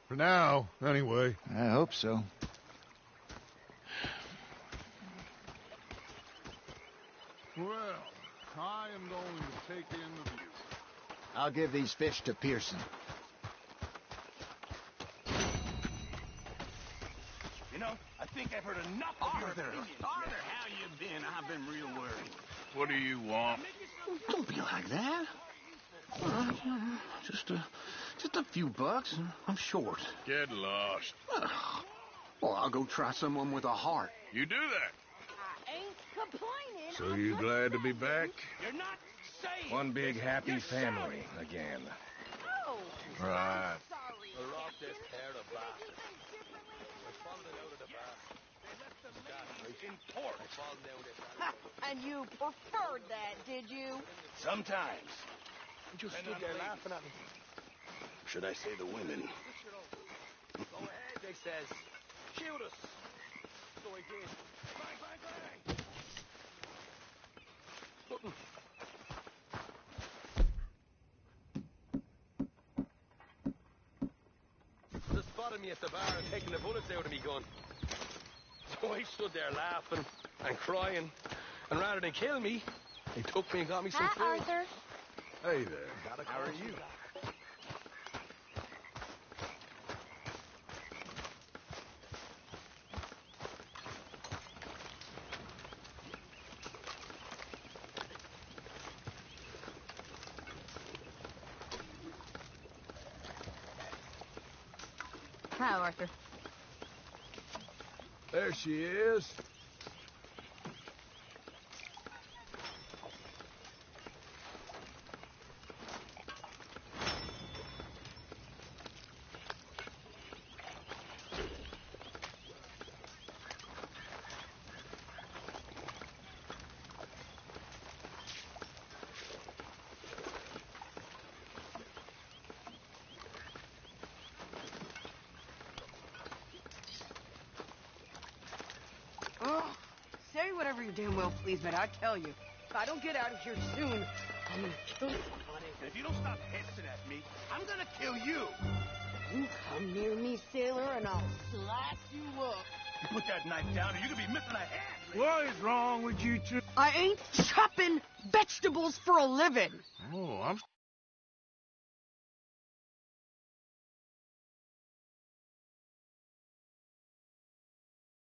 [SPEAKER 6] For now, anyway.
[SPEAKER 16] I hope so.
[SPEAKER 6] Well, I am going to take in the view.
[SPEAKER 16] I'll give these fish to Pearson.
[SPEAKER 9] You know, I think I've heard enough of your opinions.
[SPEAKER 19] Arthur, how you been? I've been real worried.
[SPEAKER 1] What do you want?
[SPEAKER 19] Don't be like that. Just a few bucks, and I'm short.
[SPEAKER 1] Get lost.
[SPEAKER 19] Well, I'll go try someone with a heart.
[SPEAKER 1] You do that.
[SPEAKER 2] I ain't complaining.
[SPEAKER 1] So you glad to be back?
[SPEAKER 9] You're not saying.
[SPEAKER 7] One big happy family again.
[SPEAKER 2] Oh,
[SPEAKER 1] Right.
[SPEAKER 2] sorry.
[SPEAKER 13] And you preferred that, did you?
[SPEAKER 17] Sometimes. You just stood there laughing at me. Should I say the women?
[SPEAKER 9] Go ahead, they says. Shoot us. So I did. Bang, bang, bang.
[SPEAKER 7] They spotted me at the bar and taking the bullets out of me gun. So I stood there laughing and crying. And rather than kill me, they took me and got me some
[SPEAKER 2] Hi,
[SPEAKER 7] food.
[SPEAKER 2] Arthur.
[SPEAKER 1] Hey there.
[SPEAKER 7] How are you?
[SPEAKER 13] Hi, Arthur.
[SPEAKER 1] There she is.
[SPEAKER 13] Oh, say whatever you damn well please, but I tell you, if I don't get out of here soon, I'm gonna kill somebody.
[SPEAKER 17] And if you don't stop hissing at me, I'm gonna kill you.
[SPEAKER 13] You come near me, sailor, and I'll slice you up.
[SPEAKER 17] You put that knife down, or you're gonna be missing a hand.
[SPEAKER 9] What is wrong with you two?
[SPEAKER 13] I ain't chopping vegetables for a living.
[SPEAKER 18] Oh, I'm